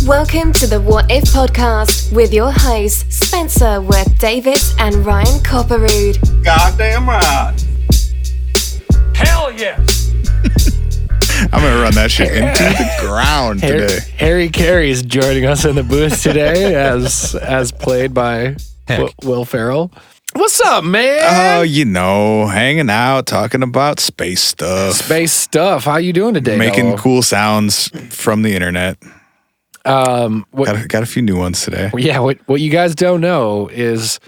Welcome to the What If podcast with your hosts, Spencer Worth Davis and Ryan Copperrood. Goddamn right. Hell yes. I'm going to run that shit into the ground today. Harry Carey's joining us in the booth today as played by Will Ferrell. What's up, man? Oh, hanging out, talking about space stuff. How you doing today? Making Noah? cool sounds from the internet. Got a few new ones today. Yeah, what you guys don't know is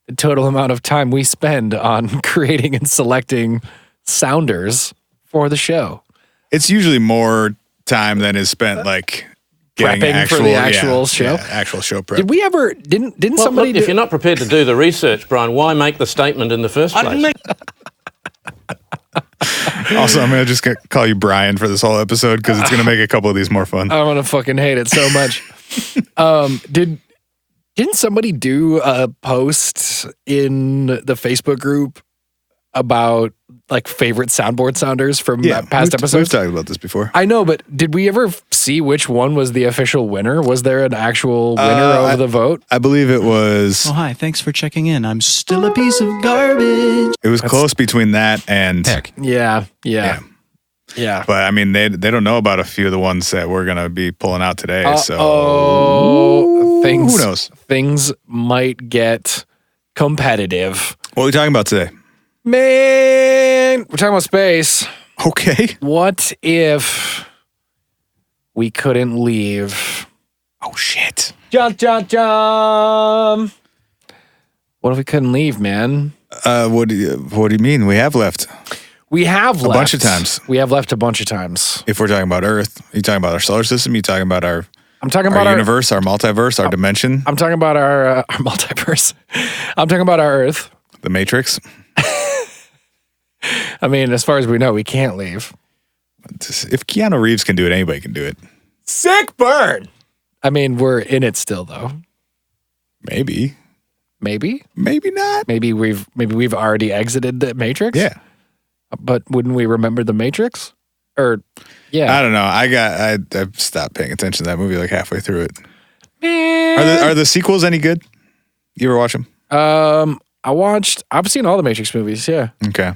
the total amount of time we spend on creating and selecting sounders for the show. It's usually more time than is spent like getting prepping for the actual show. Yeah, actual show prep. Did we ever? Didn't Well, somebody? look, if you're not prepared to do the research, Brian, why make the statement in the first place? Also, I'm going to just call you Brian for this whole episode because it's going to make a couple of these more fun. I'm gonna fucking hate it so much. Didn't somebody do a post in the Facebook group about like favorite soundboard sounders from past episodes? We've talked about this before. I know, but did we ever see which one was the official winner? Was there an actual winner of the vote? I believe it was. Oh, hi. Thanks for checking in. I'm still a piece of garbage. It was close between that and Heck. Yeah. But I mean, they don't know about a few of the ones that we're gonna be pulling out today. Things, who knows? Things might get competitive. What are we talking about today? Man, we're talking about space. Okay. What if we couldn't leave? Oh shit. What if we couldn't leave, man? What do you mean? We have left We have left a bunch of times. We have left a bunch of times. If we're talking about Earth, are you talking about our solar system? Are you talking about our universe, our multiverse, our dimension? I'm talking about our multiverse. I'm talking about our Earth. The Matrix? I mean, as far as we know, we can't leave. If Keanue Reeves can do it, anybody can do it. Sick burn. I mean, we're in it still, though. Maybe. Maybe not. Maybe we've already exited the Matrix. Yeah. But wouldn't we remember the Matrix? Or yeah. I don't know. I stopped paying attention to that movie like halfway through it. Man. Are the sequels any good? You ever watch them? I've seen all the Matrix movies, yeah. Okay.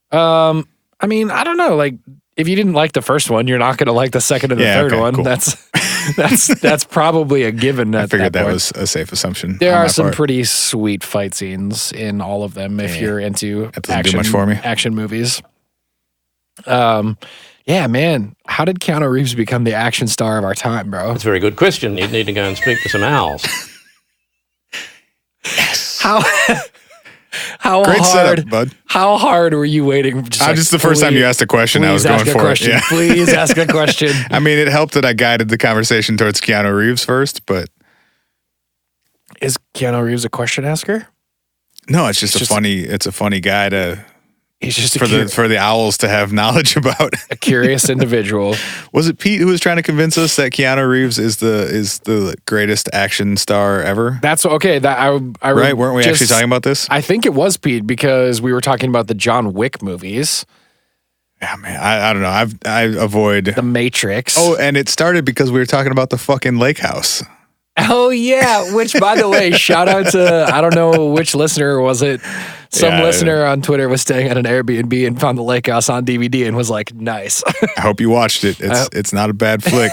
I mean, I don't know. Like, if you didn't like the first one, you're not going to like the second or the third one. Cool. That's probably a given. I figured that was a safe assumption. There are some pretty sweet fight scenes in all of them if you're into that doesn't do much for me. Action movies. Yeah, man. How did Keanu Reeves become the action star of our time, bro? That's a very good question. You'd need to go and speak to some owls. Yes. How Great hard, setup, bud. How hard were you waiting? Just the first time you asked a question, I was going for it. Yeah. Please ask a question. I mean, it helped that I guided the conversation towards Keanu Reeves first, but is Keanu Reeves a question asker? No, it's a funny guy to. He's just for the owls to have knowledge about. A curious individual. Was it Pete who was trying to convince us that Keanu Reeves is the greatest action star ever? That's okay. Right? Weren't we actually talking about this? I think it was Pete because we were talking about the John Wick movies. Yeah, man. I don't know. I avoid The Matrix. Oh, and it started because we were talking about the fucking lake house. Oh yeah, which by the way, shout out to I don't know which listener was it. Some listener on Twitter was staying at an Airbnb and found the lake house on DVD and was like, nice. I hope you watched it. It's not a bad flick.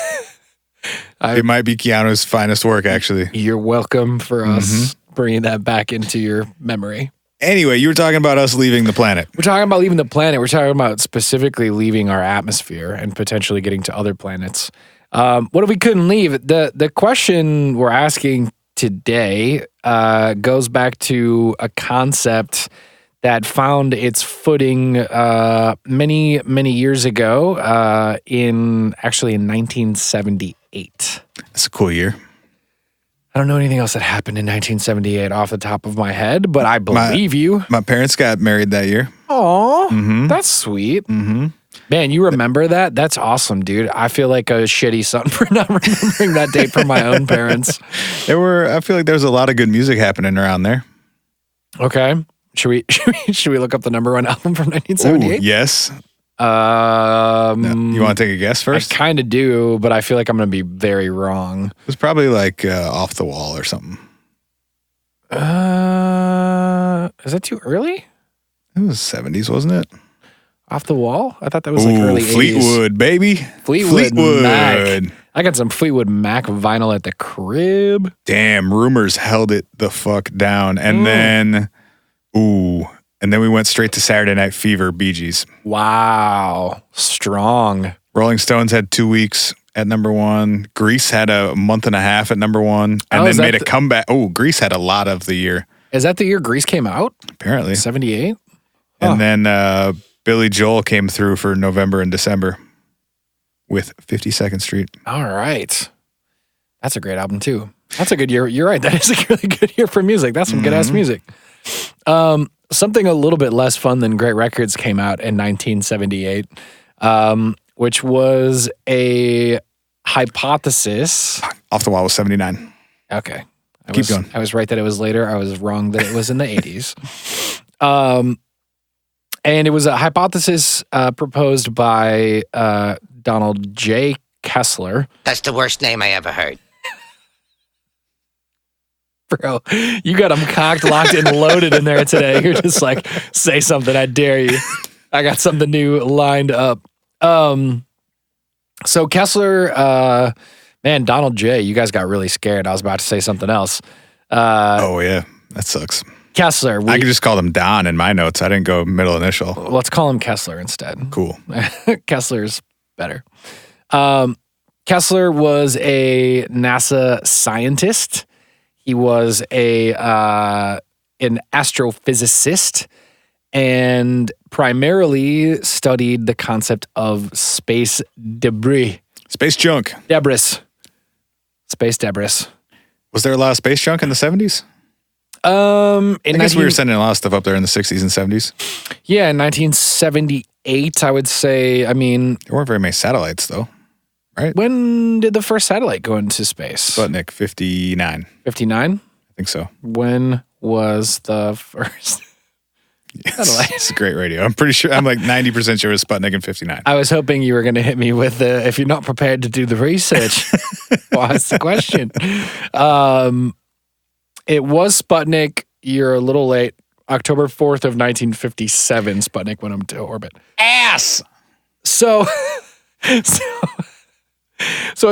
It might be Keanu's finest work, actually. You're welcome for us bringing that back into your memory. Anyway, you were talking about us leaving the planet. We're talking about leaving the planet. We're talking about specifically leaving our atmosphere and potentially getting to other planets. What if we couldn't leave? The question we're asking today goes back to a concept that found its footing many, many years ago in 1978. That's a cool year. I don't know anything else that happened in 1978 off the top of my head, but I believe you. My parents got married that year. Aw, that's sweet. Mm-hmm. Man, you remember that? That's awesome, dude. I feel like a shitty son for not remembering that date from my own parents. I feel like there was a lot of good music happening around there. Okay. Should we look up the number one album from 1978? Ooh, yes. No. You want to take a guess first? I kind of do, but I feel like I'm going to be very wrong. It was probably like Off the Wall or something. Is that too early? It was 70s, wasn't it? Off the Wall? I thought that was like early 80s. Fleetwood, baby. Fleetwood Mac. I got some Fleetwood Mac vinyl at the crib. Damn, Rumors held it the fuck down. And then we went straight to Saturday Night Fever, Bee Gees. Wow. Strong. Rolling Stones had 2 weeks at number 1. Grease had a month and a half at number 1. And then made a comeback. Grease had a lot of the year. Is that the year Grease came out? Apparently. 78? And then Billy Joel came through for November and December with 52nd Street. All right. That's a great album, too. That's a good year. You're right. That is a really good year for music. That's some good-ass music. Something a little bit less fun than great records came out in 1978, which was a hypothesis. Off the Wall was 79. Okay. Keep going. I was right that it was later. I was wrong that it was in the 80s. And it was a hypothesis proposed by Donald J. Kessler. That's the worst name I ever heard. Bro, you got them cocked, locked, and loaded in there today. You're just like, say something, I dare you. I got something new lined up. So Kessler, man, Donald J., you guys got really scared. I was about to say something else. Oh, yeah. That sucks. Kessler. I could just call him Don in my notes. I didn't go middle initial. Let's call him Kessler instead. Cool. Kessler's better. Kessler was a NASA scientist. He was an astrophysicist and primarily studied the concept of space debris. Space junk. Space debris. Was there a lot of space junk in the 70s? I guess we were sending a lot of stuff up there in the 60s and 70s. Yeah, in 1978, I would say. I mean, there weren't very many satellites, though, right? When did the first satellite go into space? Sputnik, 59. 59? I think so. When was the first satellite? It's a great radio. I'm pretty sure. I'm like 90% sure it was Sputnik in 59. I was hoping you were going to hit me with the, if you're not prepared to do the research, well, that's the question. It was Sputnik. You're a little late. October 4th of 1957, Sputnik went into orbit. Ass! So at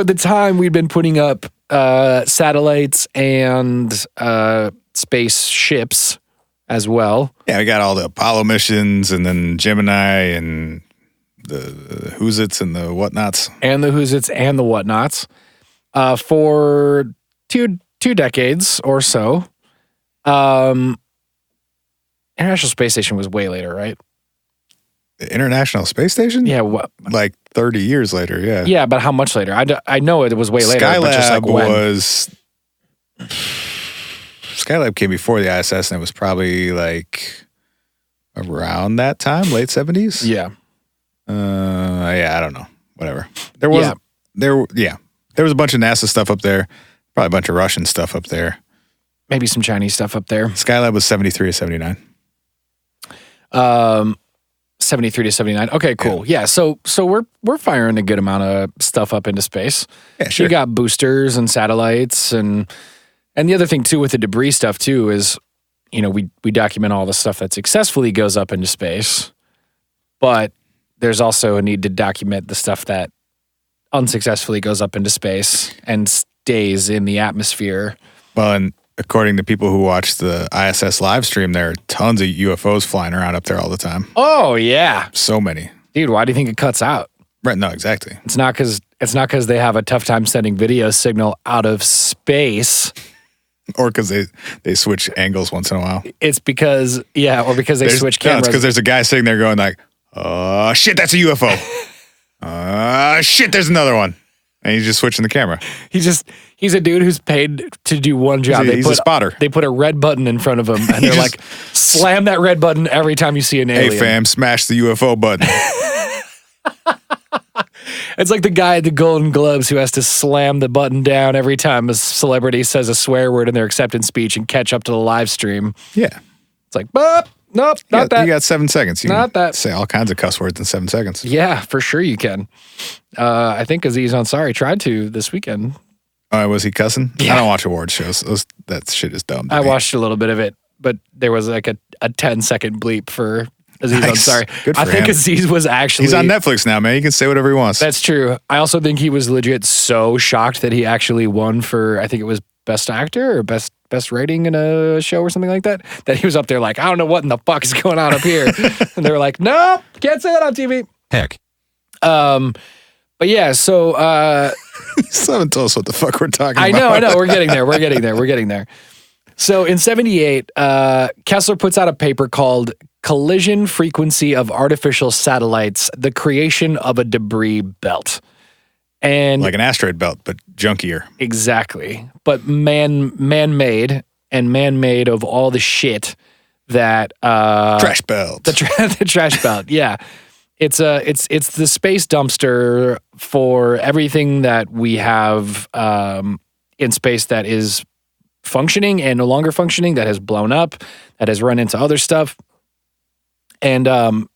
the time, we'd been putting up satellites and spaceships as well. Yeah, we got all the Apollo missions and then Gemini and the Who's-Its and the Whatnots. And the Who's-Its and the Whatnots. For two decades or so. International Space Station was way later, right? The International Space Station? Yeah. Like 30 years later, yeah. Yeah, but how much later? I know it was way later. Skylab but just like when. Skylab came before the ISS, and it was probably like around that time, late 70s? Yeah. Yeah, I don't know. Whatever. There was a bunch of NASA stuff up there. Probably a bunch of Russian stuff up there. Maybe some Chinese stuff up there. Skylab was 73 to 79. 73 to 79. Okay, cool. Yeah, so we're firing a good amount of stuff up into space. Yeah, sure. You got boosters and satellites and the other thing too with the debris stuff too is, we document all the stuff that successfully goes up into space, but there's also a need to document the stuff that unsuccessfully goes up into space and stays in the atmosphere. Well, and according to people who watch the ISS live stream, there are tons of UFOs flying around up there all the time. Oh, yeah. So many. Dude, why do you think it cuts out? Right, no, exactly. It's not because they have a tough time sending video signal out of space. Or because they switch angles once in a while. It's because, or because they switch cameras. No, it's because there's a guy sitting there going like, oh, shit, that's a UFO. Shit, there's another one. And he's just switching the camera. He's a dude who's paid to do one job. He's a spotter. They put a red button in front of him, and they're like, slam that red button every time you see an alien. Hey, fam, smash the UFO button. It's like the guy at the Golden Globes who has to slam the button down every time a celebrity says a swear word in their acceptance speech and catch up to the live stream. Yeah. It's like, bop, Nope, not that. You got 7 seconds. You Not can that. say all kinds of cuss words in 7 seconds. Yeah, for sure you can. I think Aziz Ansari tried to this weekend. Was he cussing? Yeah. I don't watch award shows. That shit is dumb. to I me. watched a little bit of it, but there was like a 10-second bleep for Aziz Nice. Ansari. Good for I think him. Aziz was actually... He's on Netflix now, man. He can say whatever he wants. That's true. I also think he was legit so shocked that he actually won for, I think it was Best Actor or Best Rating in a show or something like that he was up there like, I don't know what in the fuck is going on up here. And they were like, no, can't say that on TV. Heck. But yeah, so You still haven't told us what the fuck we're talking I about. know. We're getting there. So in 1978, Kessler puts out a paper called Collision Frequency of Artificial Satellites, the Creation of a Debris Belt. And Like an asteroid belt, but junkier. exactly. But man-made and man-made of all the shit that Trash belt. the trash belt. Yeah. It's the space dumpster for everything that we have in space that is functioning and no longer functioning, that has blown up, that has run into other stuff. And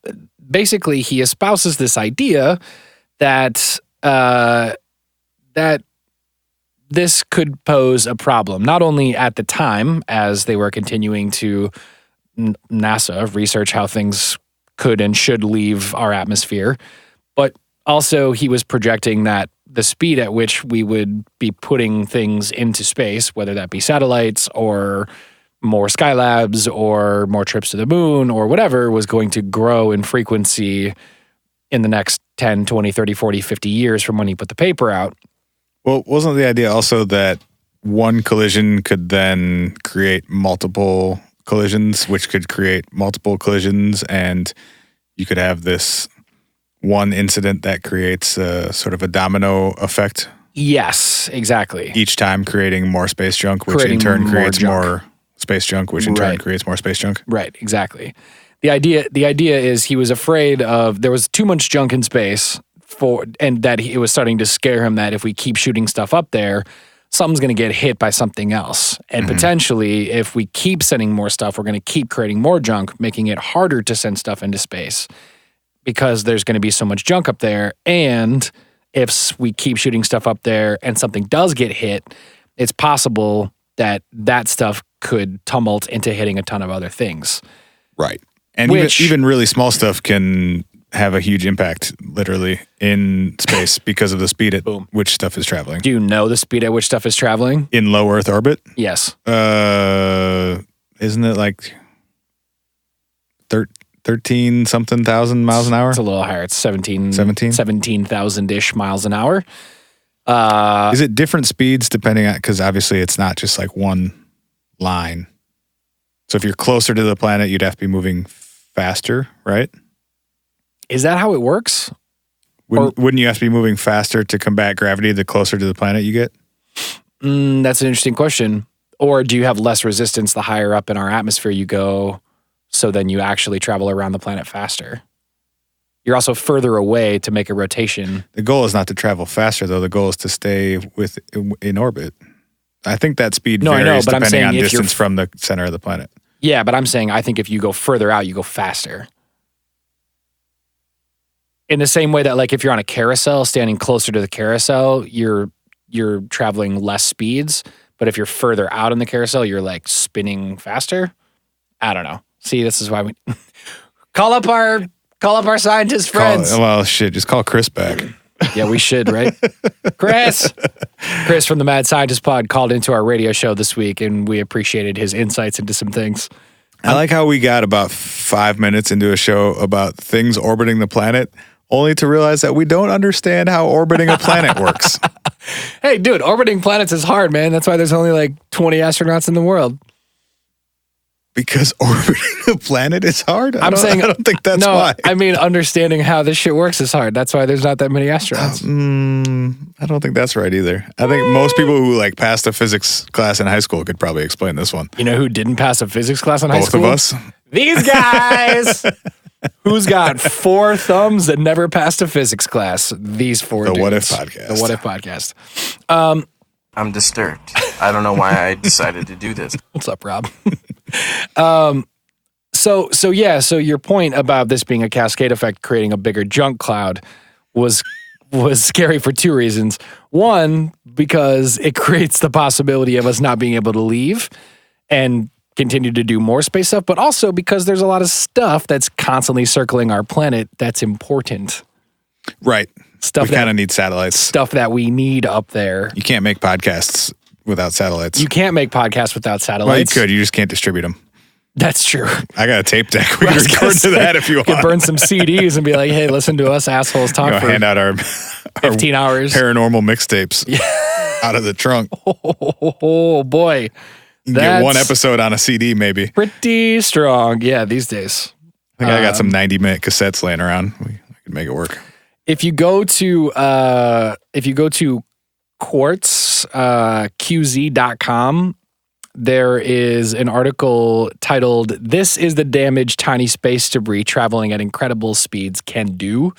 basically he espouses this idea that that this could pose a problem, not only at the time as they were continuing to NASA research how things could and should leave our atmosphere, but also he was projecting that the speed at which we would be putting things into space, whether that be satellites or more Skylabs or more trips to the moon or whatever, was going to grow in frequency in the next 10, 20, 30, 40, 50 years from when he put the paper out. Well, wasn't the idea also that one collision could then create multiple collisions, which could create multiple collisions, and you could have this one incident that creates a sort of a domino effect? Yes, exactly. Each time creating more space junk, which Creating in turn more creates junk. more space junk, which in turn Right. creates more space junk. Right, exactly. The idea is he was afraid of there was too much junk in space and that it was starting to scare him that if we keep shooting stuff up there, something's going to get hit by something else. And potentially, if we keep sending more stuff, we're going to keep creating more junk, making it harder to send stuff into space because there's going to be so much junk up there. And if we keep shooting stuff up there and something does get hit, it's possible that that stuff could tumult into hitting a ton of other things. Right. And even really small stuff can have a huge impact, literally, in space because of the speed at which stuff is traveling. Do you know the speed at which stuff is traveling? In low Earth orbit? Yes. Isn't it like 13 something thousand miles an hour? It's a little higher. It's 17,000-ish miles an hour. Is it different speeds depending on, because obviously it's not just like one line. So if you're closer to the planet, you'd have to be moving faster, right? Is that how it works? Wouldn't you have to be moving faster to combat gravity the closer to the planet you get? That's an interesting question. Or do you have less resistance the higher up in our atmosphere you go, so then you actually travel around the planet faster? You're also further away to make a rotation. The goal is not to travel faster, though. The goal is to stay in orbit. I think that speed varies but I'm depending saying on if you're distance from the center of the planet. Yeah, but I'm saying I think if you go further out, you go faster. In the same way that, like, if you're on a carousel, standing closer to the carousel, you're traveling less speeds. But if you're further out in the carousel, you're like spinning faster. I don't know. See, this is why we call up our scientist friends. Well, shit, just call Chris back. Yeah, we should, right? Chris from the Mad Scientist Pod called into our radio show this week, and we appreciated his insights into some things. I like how we got about 5 minutes into a show about things orbiting the planet, only to realize that we don't understand how orbiting a planet works. Hey, dude, orbiting planets is hard, man. That's why there's only like 20 astronauts in the world. Because orbiting a planet is hard? I don't think that's why. I mean, understanding how this shit works is hard. That's why there's not that many astronauts. I don't think that's right either. I think most people who like passed a physics class in high school could probably explain this one. You know who didn't pass a physics class in high school? Both of us. These guys! Who's got 4 thumbs that never passed a physics class? These 4 dudes. The What If Podcast. The What If Podcast. I'm disturbed. I don't know why I decided to do this. What's up, Rob? So your point about this being a cascade effect, creating a bigger junk cloud, was scary for two reasons. One, because it creates the possibility of us not being able to leave and continue to do more space stuff, but also because there's a lot of stuff that's constantly circling our planet that's important. Right. We kind of need satellites. Stuff that we need up there. You can't make podcasts without satellites. You can't make podcasts without satellites. Well, you could. You just can't distribute them. That's true. I got a tape deck. We can record to that if you want. Could burn some CDs and be like, hey, listen to us assholes talk for hand out our 15 hours. Paranormal mixtapes out of the trunk. Oh, boy. You can get one episode on a CD, maybe. Pretty strong. Yeah, these days. I think I got some 90-minute cassettes laying around. We could make it work. If you go to Quartz, QZ.com, there is an article titled, "This is the damage tiny space debris traveling at incredible speeds can do."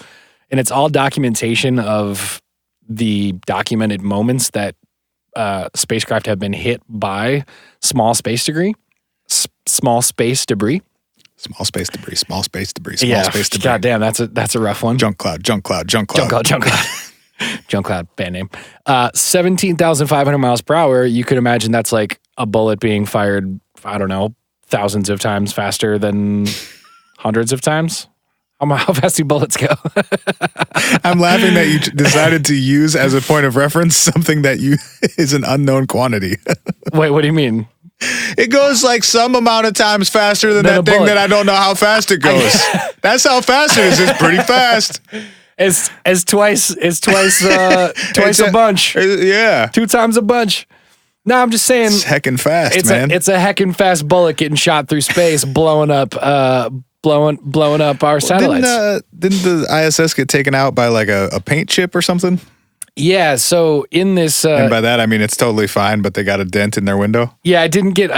And it's all documentation of the documented moments that spacecraft have been hit by small space debris. Small space debris. God damn, that's a rough one. Junk cloud. Junk cloud, band name. 17,500 miles per hour. You could imagine that's like a bullet being fired, I don't know, thousands of times faster than hundreds of times. How fast do bullets go? I'm laughing that you decided to use as a point of reference something that is an unknown quantity. Wait, what do you mean? It goes like some amount of times faster than that thing that I don't know how fast it goes. That's how fast it is. It's pretty fast. It's twice a bunch. Yeah. 2 times a bunch. No, I'm just saying. It's heckin' fast, man. It's a heckin' fast bullet getting shot through space, blowing up our satellites. Didn't the ISS get taken out by like a paint chip or something? Yeah, so in this and by that I mean it's totally fine, but they got a dent in their window. Yeah, it didn't get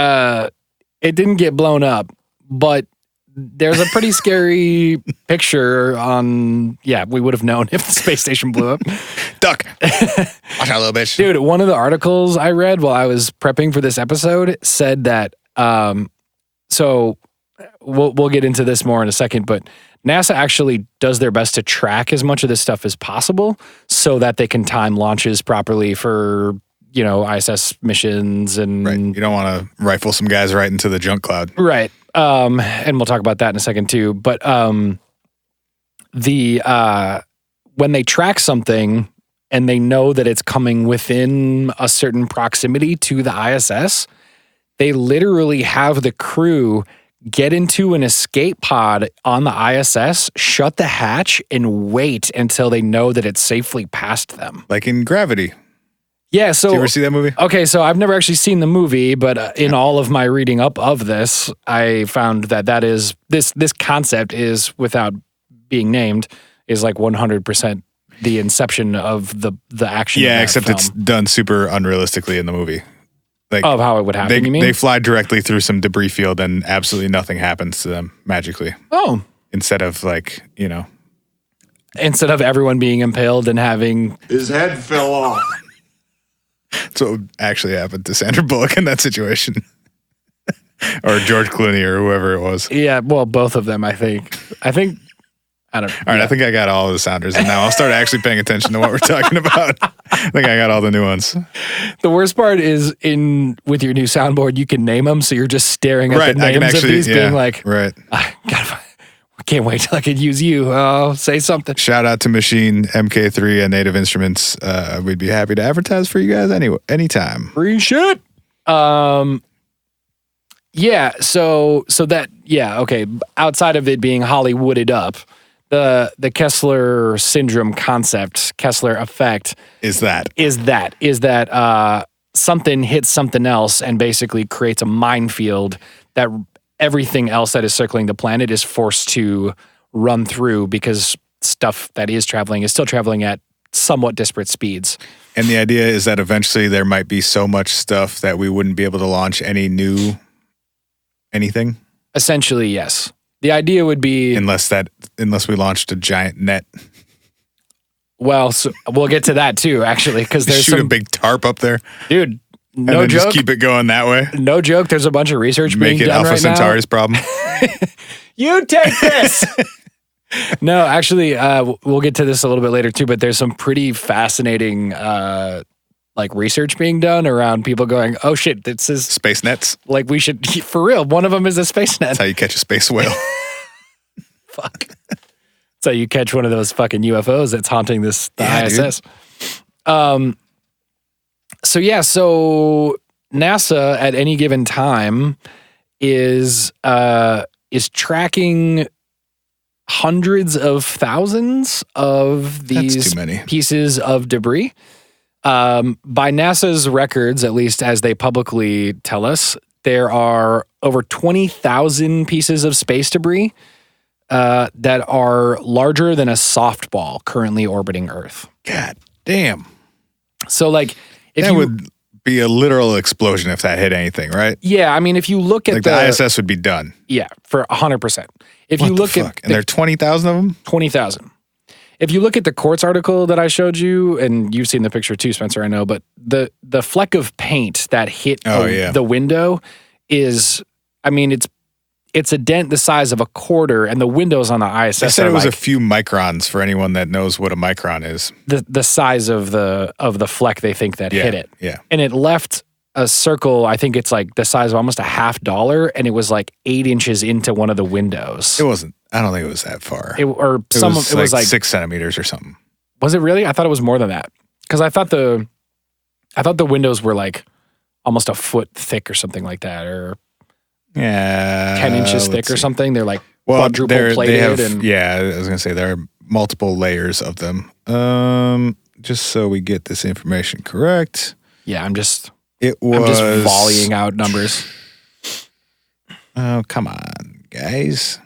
blown up, but there's a pretty scary picture on. Yeah, we would have known if the space station blew up. Duck. Watch out, little bitch. Dude, one of the articles I read while I was prepping for this episode said that. So we'll get into this more in a second, but NASA actually does their best to track as much of this stuff as possible so that they can time launches properly for, ISS missions and. Right. You don't want to rifle some guys right into the junk cloud. Right. And we'll talk about that in a second too. But when they track something and they know that it's coming within a certain proximity to the ISS, they literally have the crew get into an escape pod on the ISS, shut the hatch, and wait until they know that it's safely past them. Like in Gravity. Yeah, so... Did you ever see that movie? Okay, so I've never actually seen the movie, but in all of my reading up of this, I found that is... This concept is, without being named, is like 100% the inception of the action. Yeah, except film. It's done super unrealistically in the movie. Like, of how it would happen, you mean? They fly directly through some debris field and absolutely nothing happens to them magically. Oh. Instead of Instead of everyone being impaled and having... His head fell off. That's what actually happened to Sandra Bullock in that situation. Or George Clooney or whoever it was. Yeah, well, both of them, I think. I don't know. All right, I think I got all of the sounders, and now I'll start actually paying attention to what we're talking about. I think I got all the new ones. The worst part is with your new soundboard, you can name them, so you're just staring at the names of these, being like, right. I can't wait till I could use you. Oh, say something. Shout out to Machine, MK3, and Native Instruments. We'd be happy to advertise for you guys anytime. Free shit. Yeah, so that, okay. Outside of it being Hollywooded up, the Kessler syndrome concept, Kessler effect, is that something hits something else and basically creates a minefield that everything else that is circling the planet is forced to run through because stuff that is traveling is still traveling at somewhat disparate speeds. And the idea is that eventually there might be so much stuff that we wouldn't be able to launch anything. Essentially, yes. The idea would be... Unless we launched a giant net. Well, so we'll get to that too, actually, because there's a big tarp up there. Dude, no and then joke. Just keep it going that way. No joke, there's a bunch of research being done right now. Make it Alpha Centauri's problem. You take this. No, actually, we'll get to this a little bit later too, but there's some pretty fascinating like research being done around people going, oh shit, this is Space nets. like we should, for real, one of them is a space net. That's how you catch a space whale. Fuck. So you catch one of those fucking UFOs that's haunting the ISS. So NASA at any given time is tracking hundreds of thousands of That's these too many. pieces of debris. By NASA's records, at least as they publicly tell us, there are over 20,000 pieces of space debris that are larger than a softball currently orbiting Earth. God damn. So, like, if That you would be a literal explosion if that hit anything, right? yeah, I mean, if you look at Like the ISS would be done. yeah, for 100%. If What you the look fuck? at And there are 20,000 of them? 20,000. If you look at the Quartz article that I showed you, and you've seen the picture too, Spencer, I know, but the fleck of paint that hit the window is, I mean, it's a dent the size of a quarter, and the windows on the ISS They said are it was like a few microns for anyone that knows what a micron is. the size of the fleck they think that hit it. Yeah. And it left a circle, I think it's like the size of almost a $50, and it was like 8 inches into one of the windows. It wasn't, I don't think it was that far. It was like 6 centimeters or something. Was it really? I thought it was more than that. Because I thought the windows were like almost a foot thick or something like that, or Yeah. 10 inches thick let's or see. something. They're like Well, quadruple plated. they have, and yeah, I was going to say there are multiple layers of them. Just so we get this information correct. yeah, I'm just I'm just volleying out numbers. Oh, come on, guys.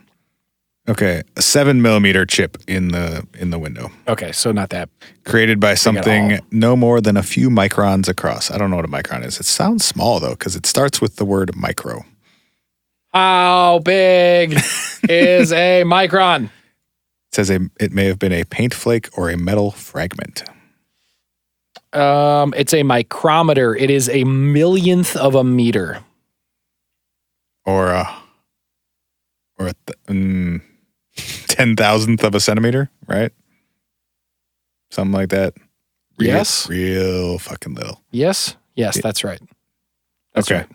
Okay, a 7 millimeter chip in the window, Okay, so not that. created by all. something no more than a few microns across. I don't know what a micron is. It sounds small though, because it starts with the word micro. How big is a micron? It says it may have been a paint flake or a metal fragment. It's a micrometer. It is a millionth of a meter. Or a 10,000th of a centimeter, right? Something like that. Yes. Real fucking little. Yes, that's right. That's Okay. right.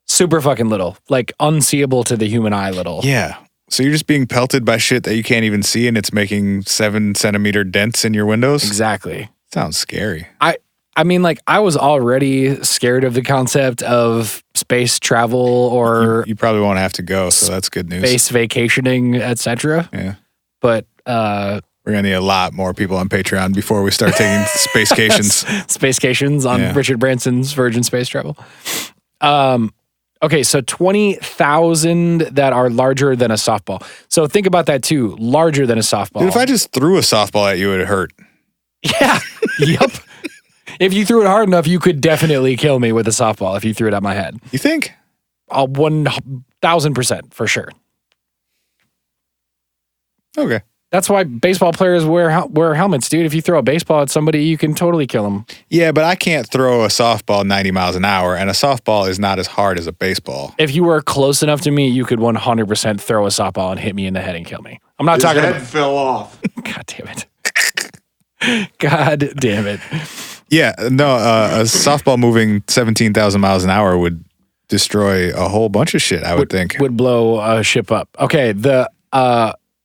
Super fucking little, like unseeable to the human eye little. Yeah. So you're just being pelted by shit that you can't even see, and it's making 7 centimeter dents in your windows? Exactly. Sounds scary. I mean, like, I was already scared of the concept of space travel or You probably won't have to go, so that's good news. space vacationing, etc. Yeah. But We're going to need a lot more people on Patreon before we start taking spacecations. spacecations on Yeah. Richard Branson's Virgin Space Travel. Okay, so 20,000 that are larger than a softball. So think about that too, larger than a softball. Dude, if I just threw a softball at you, it would hurt. Yeah. Yep. If you threw it hard enough, you could definitely kill me with a softball if you threw it at my head. You think? 1,000% for sure. Okay. That's why baseball players wear helmets, dude. If you throw a baseball at somebody, you can totally kill them. Yeah, but I can't throw a softball 90 miles an hour, and a softball is not as hard as a baseball. If you were close enough to me, you could 100% throw a softball and hit me in the head and kill me. I'm not talking about. fell off. God damn it. God damn it. Yeah, no, a softball moving 17,000 miles an hour would destroy a whole bunch of shit, I would think. Would blow a ship up. Okay,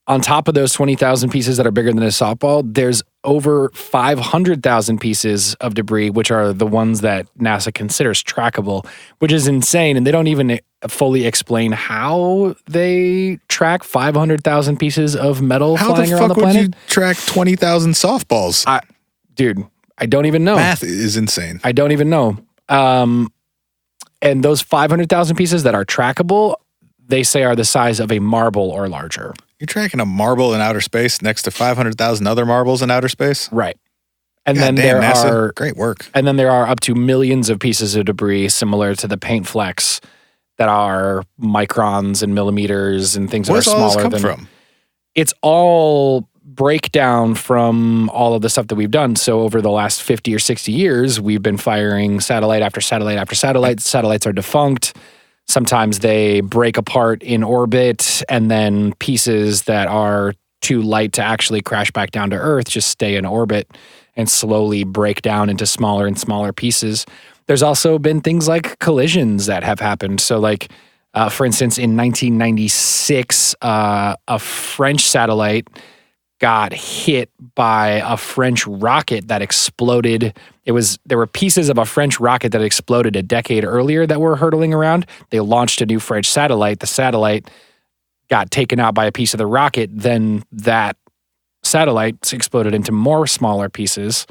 on top of those 20,000 pieces that are bigger than a softball, there's over 500,000 pieces of debris, which are the ones that NASA considers trackable, which is insane. And they don't even fully explain how they track 500,000 pieces of metal How flying the around fuck the would planet. you track 20,000 softballs? Dude, I don't even know. Math is insane. I don't even know. And those 500,000 pieces that are trackable, they say are the size of a marble or larger. You're tracking a marble in outer space next to 500,000 other marbles in outer space? Right. And God then damn, there NASA. are Great work. And then there are up to millions of pieces of debris similar to the paint flecks that are microns and millimeters and things Where's that are all this smaller come than from? It's all breakdown from all of the stuff that we've done. So over the last 50 or 60 years, we've been firing satellite after satellite after satellite. Satellites are defunct. Sometimes they break apart in orbit, and then pieces that are too light to actually crash back down to Earth just stay in orbit and slowly break down into smaller and smaller pieces. There's also been things like collisions that have happened. So like, for instance, in 1996, a French satellite got hit by a French rocket that exploded. There were pieces of a French rocket that exploded a decade earlier that were hurtling around. They launched a new French satellite. The satellite got taken out by a piece of the rocket. Then that satellite exploded into more smaller pieces.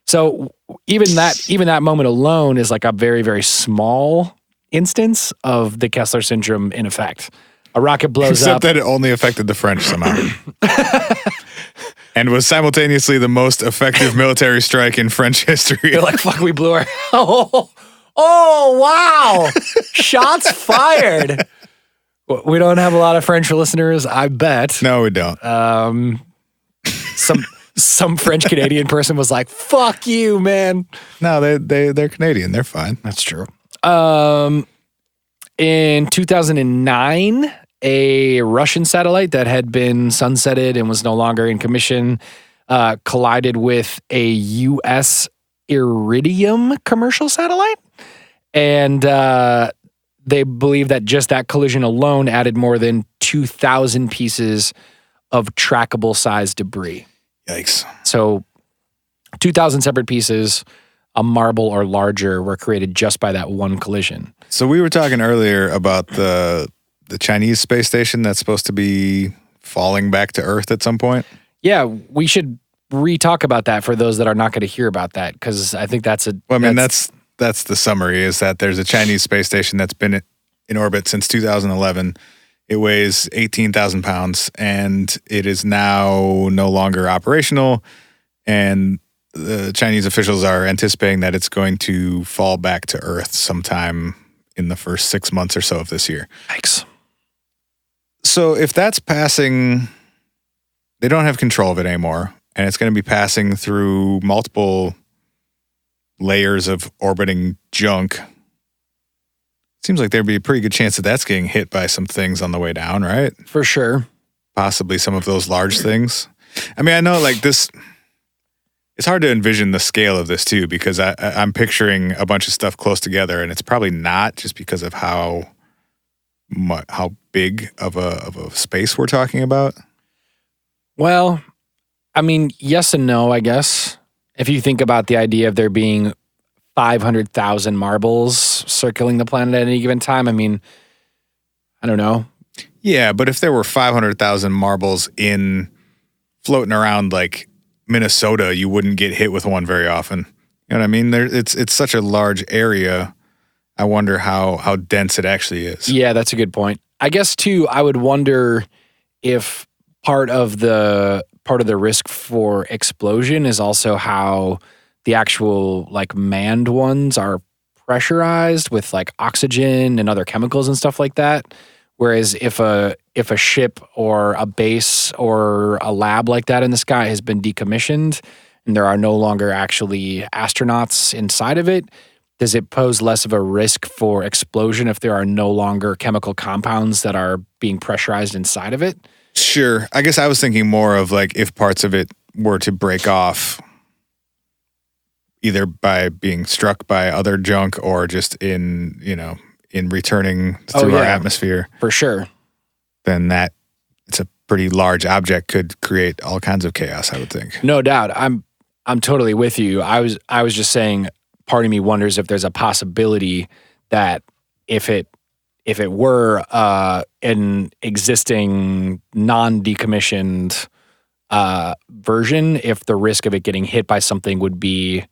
So even that moment alone is like a very, very small instance of the Kessler syndrome in effect. A rocket blows up. Except that it only affected the French somehow. And was simultaneously the most effective military strike in French history. You're like, fuck, we blew our... Oh, wow. Shots fired. We don't have a lot of French listeners, I bet. No, we don't. Some French Canadian person was like, fuck you, man. No, they're Canadian. They're fine. That's true. In 2009, a Russian satellite that had been sunsetted and was no longer in commission collided with a U.S. Iridium commercial satellite. And they believe that just that collision alone added more than 2,000 pieces of trackable size debris. Yikes. So 2,000 separate pieces, a marble or larger, were created just by that one collision. So we were talking earlier about the Chinese space station that's supposed to be falling back to Earth at some point. Yeah, we should re-talk about that for those that are not going to hear about that, because I think that's that's the summary, is that there's a Chinese space station that's been in orbit since 2011. It weighs 18,000 pounds, and it is now no longer operational, and the Chinese officials are anticipating that it's going to fall back to Earth sometime in the first 6 months or so of this year. Yikes. So if that's passing, they don't have control of it anymore, and it's going to be passing through multiple layers of orbiting junk. Seems like there'd be a pretty good chance that that's getting hit by some things on the way down, right? For sure. Possibly some of those large things. I mean, I know like this, it's hard to envision the scale of this too, because I'm picturing a bunch of stuff close together, and it's probably not, just because of how big of a space we're talking about. Well, I mean, yes and no, I guess. If you think about the idea of there being 500,000 marbles circling the planet at any given time, I mean, I don't know. Yeah, but if there were 500,000 marbles floating around like Minnesota, you wouldn't get hit with one very often. You know what I mean? It's such a large area. I wonder how dense it actually is. Yeah, that's a good point. I guess too, I would wonder if part of the risk for explosion is also how the actual like manned ones are pressurized with like oxygen and other chemicals and stuff like that. Whereas if a ship or a base or a lab like that in the sky has been decommissioned and there are no longer actually astronauts inside of it, does it pose less of a risk for explosion if there are no longer chemical compounds that are being pressurized inside of it? Sure. I guess I was thinking more of like if parts of it were to break off, either by being struck by other junk or just in returning through our atmosphere. For sure. Then it's a pretty large object, could create all kinds of chaos, I would think. No doubt. I'm totally with you. I was just saying, part of me wonders if there's a possibility that if it were an existing non-decommissioned version, if the risk of it getting hit by something would be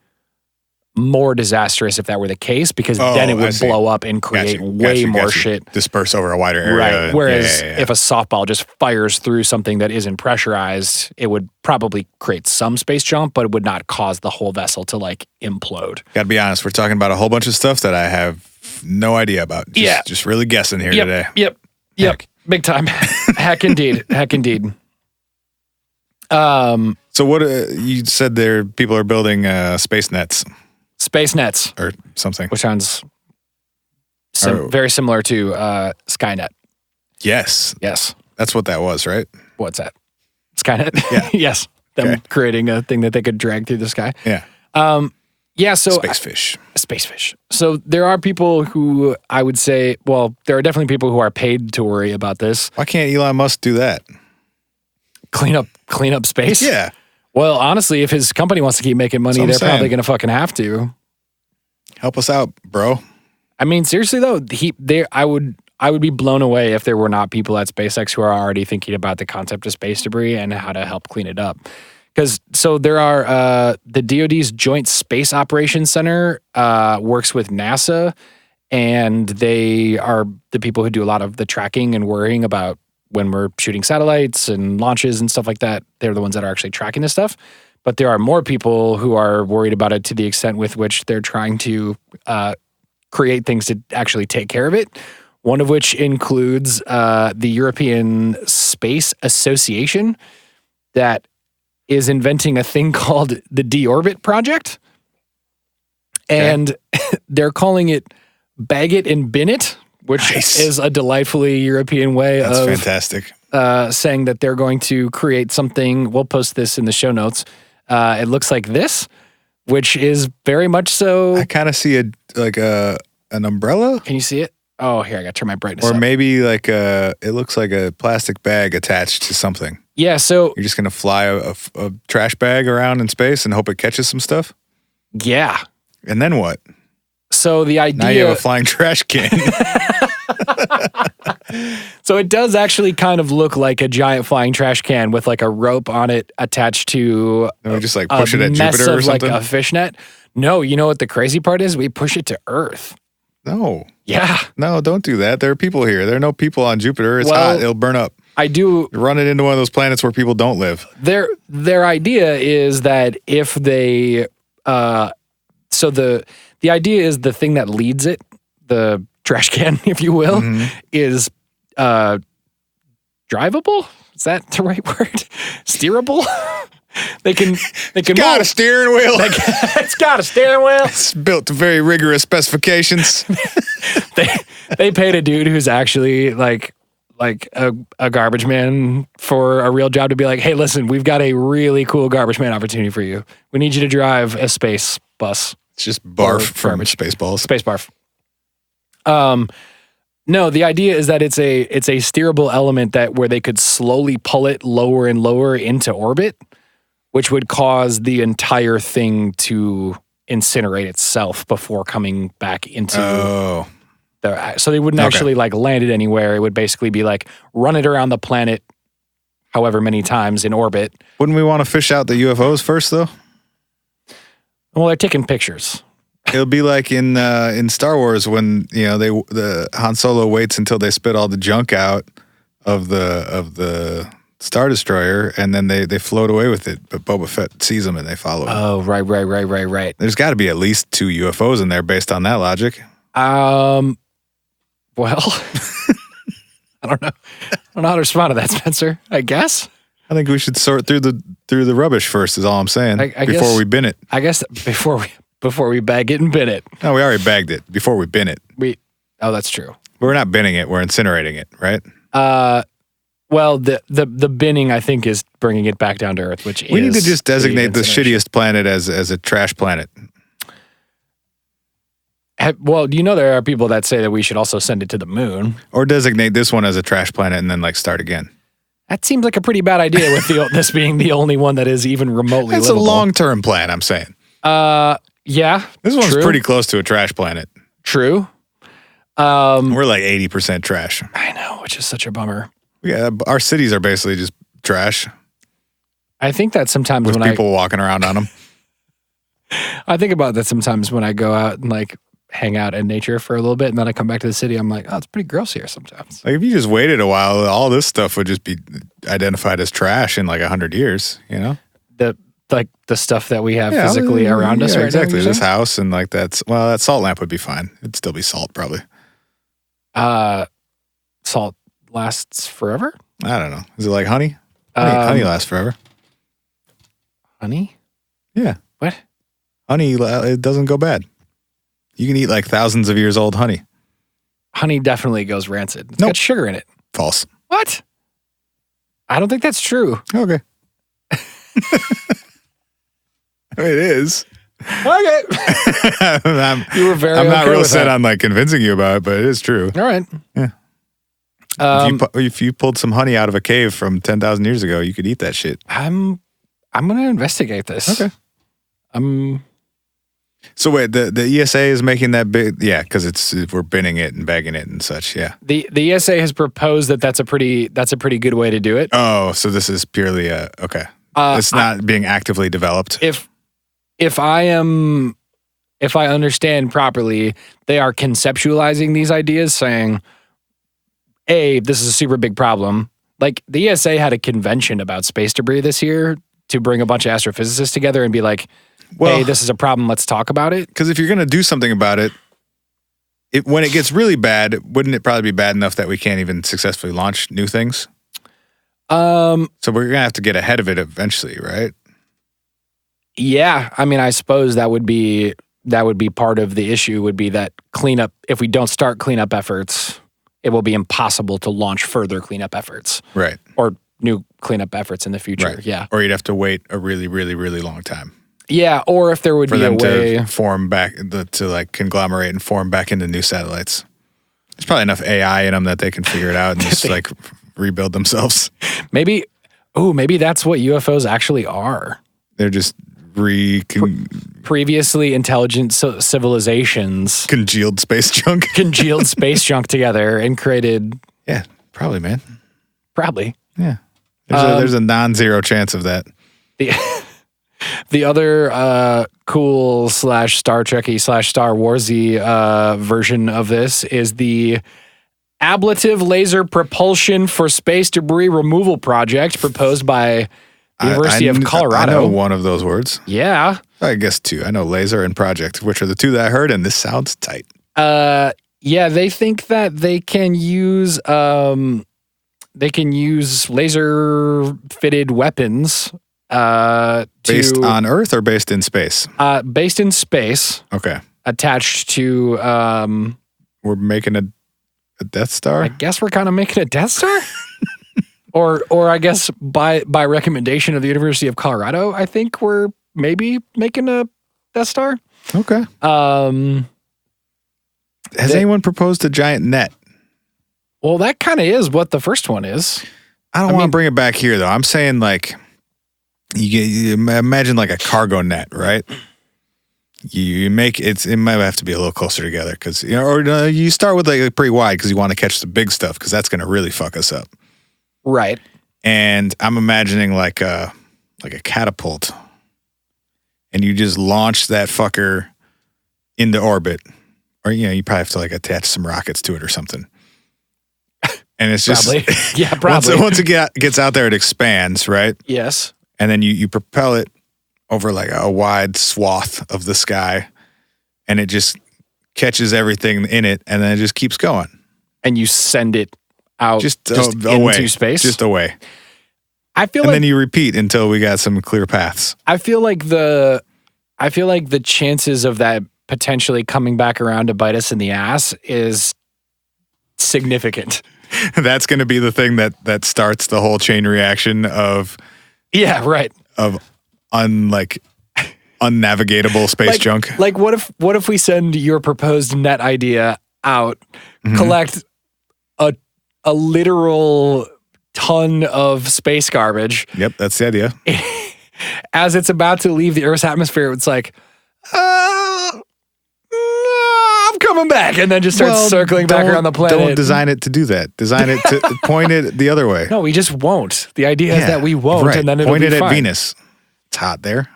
more disastrous if that were the case, because then it would blow up and create way more shit. Disperse over a wider area. Right. Whereas if a softball just fires through something that isn't pressurized, it would probably create some space jump, but it would not cause the whole vessel to like implode. Gotta be honest, we're talking about a whole bunch of stuff that I have no idea about. Just really guessing here today. Yep. Heck. Big time. Heck indeed. Heck indeed. So what you said there, people are building space nets. Space nets. Or something. Which sounds Very similar to Skynet. Yes. Yes. That's what that was, right? What's that? Skynet? Yeah. Yes. Them creating a thing that they could drag through the sky. Yeah. Yeah, so Space fish. So there are people who I would say, well, there are definitely people who are paid to worry about this. Why can't Elon Musk do that? Clean up space? Yeah. Well, honestly, if his company wants to keep making money, they're probably going to fucking have to. Help us out, bro. I mean, seriously though, I would be blown away if there were not people at SpaceX who are already thinking about the concept of space debris and how to help clean it up. So there are the DoD's Joint Space Operations Center works with NASA, and they are the people who do a lot of the tracking and worrying about when we're shooting satellites and launches and stuff like that. They're the ones that are actually tracking this stuff. But there are more people who are worried about it to the extent with which they're trying to create things to actually take care of it. One of which includes the European Space Association that is inventing a thing called the D-Orbit Project. And they're calling it Bag It and Bin It, which is a delightfully European way of fantastic. Saying that they're going to create something. We'll post this in the show notes. It looks like this, which is very much so. I kind of see an umbrella. Can you see it? Oh, here, I got to turn my brightness up. Or maybe it looks like a plastic bag attached to something. Yeah, so. You're just going to fly a trash bag around in space and hope it catches some stuff? Yeah. And then what? So the idea. Now you have a flying trash can. So it does actually kind of look like a giant flying trash can with like a rope on it attached to. And we just like push it at Jupiter or something? Like a fishnet. No, you know what the crazy part is? We push it to Earth. No. Yeah. No, don't do that. There are people here. There are no people on Jupiter. It's hot. It'll burn up. I do run it into one of those planets where people don't live. Their idea is that if they so the idea is the thing that leads it, the trash can, if you will, is drivable? Is that the right word? Steerable? They can got a steering wheel. It's got a steering wheel. It's built to very rigorous specifications. They paid a dude who's actually like a garbage man for a real job to be like, hey, listen, we've got a really cool garbage man opportunity for you. We need you to drive a space bus. It's just barf from Spaceballs. Space barf. No, the idea is that it's a steerable element where they could slowly pull it lower and lower into orbit, which would cause the entire thing to incinerate itself before coming back into so they wouldn't actually like land it anywhere. It would basically be like run it around the planet however many times in orbit. Wouldn't we want to fish out the UFOs first though? Well, they're taking pictures. It'll be like in Star Wars when the Han Solo waits until they spit all the junk out of the Star Destroyer, and then they float away with it. But Boba Fett sees them and they follow him. Oh, right. There's got to be at least 2 UFOs in there based on that logic. Well, I don't know. I don't know how to respond to that, Spencer. I guess. I think we should sort through the rubbish first. Is all I'm saying. Before we bin it. I guess before we bag it and bin it. No, we already bagged it before we bin it. Oh, that's true. We're not binning it. We're incinerating it, right? Well, the binning I think is bringing it back down to Earth, which we need to just designate the shittiest planet as a trash planet. Well, there are people that say that we should also send it to the moon. Or designate this one as a trash planet and then start again. That seems like a pretty bad idea with this being the only one that is even remotely That's livable. a long-term plan, I'm saying. Yeah. This one's pretty close to a trash planet. True. We're like 80% trash. I know, which is such a bummer. Yeah, our cities are basically just trash. I think that sometimes with people walking around on them. I think about that sometimes when I go out and hang out in nature for a little bit, and then I come back to the city. I'm like, oh, it's pretty gross here sometimes. Like if you just waited a while, all this stuff would just be identified as trash in 100 years. The stuff that we have physically around us right exactly. now. Exactly. This house and that salt lamp would be fine. It'd still be salt probably. Salt lasts forever? I don't know. Is it like honey? Honey lasts forever. Honey? Yeah. What? Honey, it doesn't go bad. You can eat thousands of years old honey. honey definitely goes rancid. It's Nope. got sugar in it. False. What? I don't think that's true. Okay. I mean, it is. Okay. You were very I'm not okay real with set that. on like convincing you about it, but it is true. All right. Yeah. If you pulled some honey out of a cave from 10,000 years ago, you could eat that shit. I'm going to investigate this. Okay. I'm So wait, the ESA is making that big, yeah, because we're binning it and bagging it and such, yeah. the ESA has proposed that that's a pretty good way to do it. Oh, so this is purely okay. It's not being actively developed. If I understand properly, they are conceptualizing these ideas, saying, "A, this is a super big problem." Like the ESA had a convention about space debris this year to bring a bunch of astrophysicists together and be like, "Hey, this is a problem. Let's talk about it." Because if you're going to do something about it, when it gets really bad, wouldn't it probably be bad enough that we can't even successfully launch new things? So we're going to have to get ahead of it eventually, right? Yeah, I mean, I suppose that would be part of the issue. Would be that cleanup. If we don't start cleanup efforts, it will be impossible to launch further cleanup efforts, Right. or new cleanup efforts in the future. Right. Yeah, Or you'd have to wait a really, really, really long time yeah. Or if there would for be a them way. to form back, to like conglomerate and form back into new satellites. There's probably enough AI in them that they can figure it out and just like rebuild themselves. Maybe that's what UFOs actually are. They're just Previously intelligent civilizations congealed space junk. congealed space junk together and created. Yeah, probably, man. Probably. Yeah. There's a non-zero chance of that. The other cool / Star Trek-y / Star Wars-y version of this is the ablative laser propulsion for space debris removal project proposed by the University of Colorado. I know one of those words. Yeah. I guess two. I know laser and project, which are the two that I heard, and this sounds tight. Yeah, they think that they can use laser fitted weapons Based on Earth or based in space? Based in space. Okay. Attached to We're making a Death Star? I guess we're kind of making a Death Star? or I guess by recommendation of the University of Colorado, I think we're maybe making a Death Star. Okay. Has anyone proposed a giant net? Well, that kind of is what the first one is. I don't want to bring it back here, though. I'm saying, like, you imagine like a cargo net, right? You make it might have to be a little closer together because, or you start with like pretty wide because you want to catch the big stuff because that's going to really fuck us up. Right. And I'm imagining like a catapult, and you just launch that fucker into orbit, or you probably have to like attach some rockets to it or something. And it's just probably. Yeah, probably. once it gets out there, it expands, right? Yes. And then you propel it over like a wide swath of the sky, and it just catches everything in it, and then it just keeps going. And you send it out just away. Into space? Just away. And then you repeat until we got some clear paths. I feel like the chances of that potentially coming back around to bite us in the ass is significant. That's going to be the thing that starts the whole chain reaction of unnavigatable space junk. Like what if we send your proposed net idea out, collect a literal ton of space garbage. Yep, that's the idea. As it's about to leave the Earth's atmosphere, it's like, I'm coming back, and then just starts circling back around the planet. Don't design it to do that. Design it to point it the other way. No, we just won't. The idea is that we won't, right. and then it'll point be it fine. at Venus. It's hot there.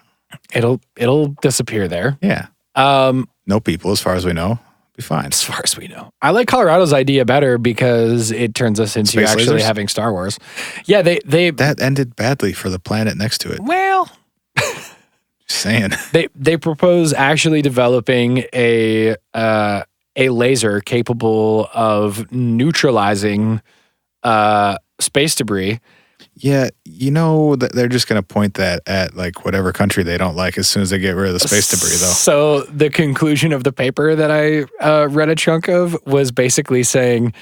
It'll disappear there. Yeah. No people, as far as we know. Be fine. As far as we know. I like Colorado's idea better because it turns us into Space actually lasers? having Star Wars. Yeah, they that ended badly for the planet next to it. Well, just saying. They propose actually developing a laser capable of neutralizing space debris Yeah, they're just going to point that at like whatever country they don't like as soon as they get rid of the space debris, though. So the conclusion of the paper that I read a chunk of was basically saying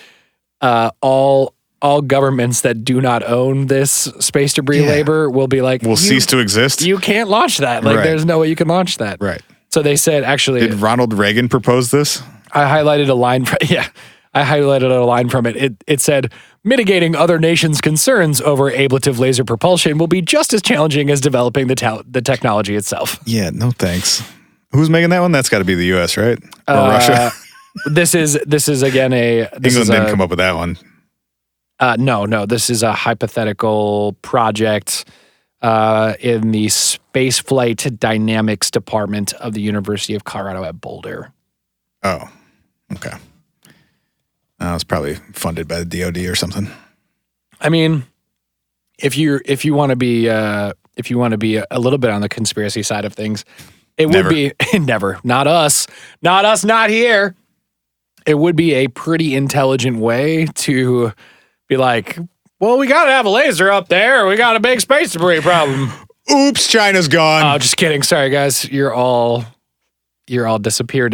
all governments that do not own this space debris labor will be like, will cease to exist. You can't launch that. Like, there's no way you can launch that. Right. So they said, actually, did Ronald Reagan propose this? I highlighted a line. I highlighted a line from it. It said, mitigating other nations' concerns over ablative laser propulsion will be just as challenging as developing the technology itself. Yeah, no thanks. Who's making that one? That's got to be the U.S., right? Or Russia? This is again England didn't come up with that one. No. This is a hypothetical project in the Spaceflight Dynamics Department of the University of Colorado at Boulder. Oh, okay. It's probably funded by the DoD or something. I mean, if you want to be a little bit on the conspiracy side of things, it would be never. Not us. Not here. It would be a pretty intelligent way to be like, well, we got to have a laser up there. We got a big space debris problem. Oops, China's gone. Oh, just kidding. Sorry, guys. You're all disappeared.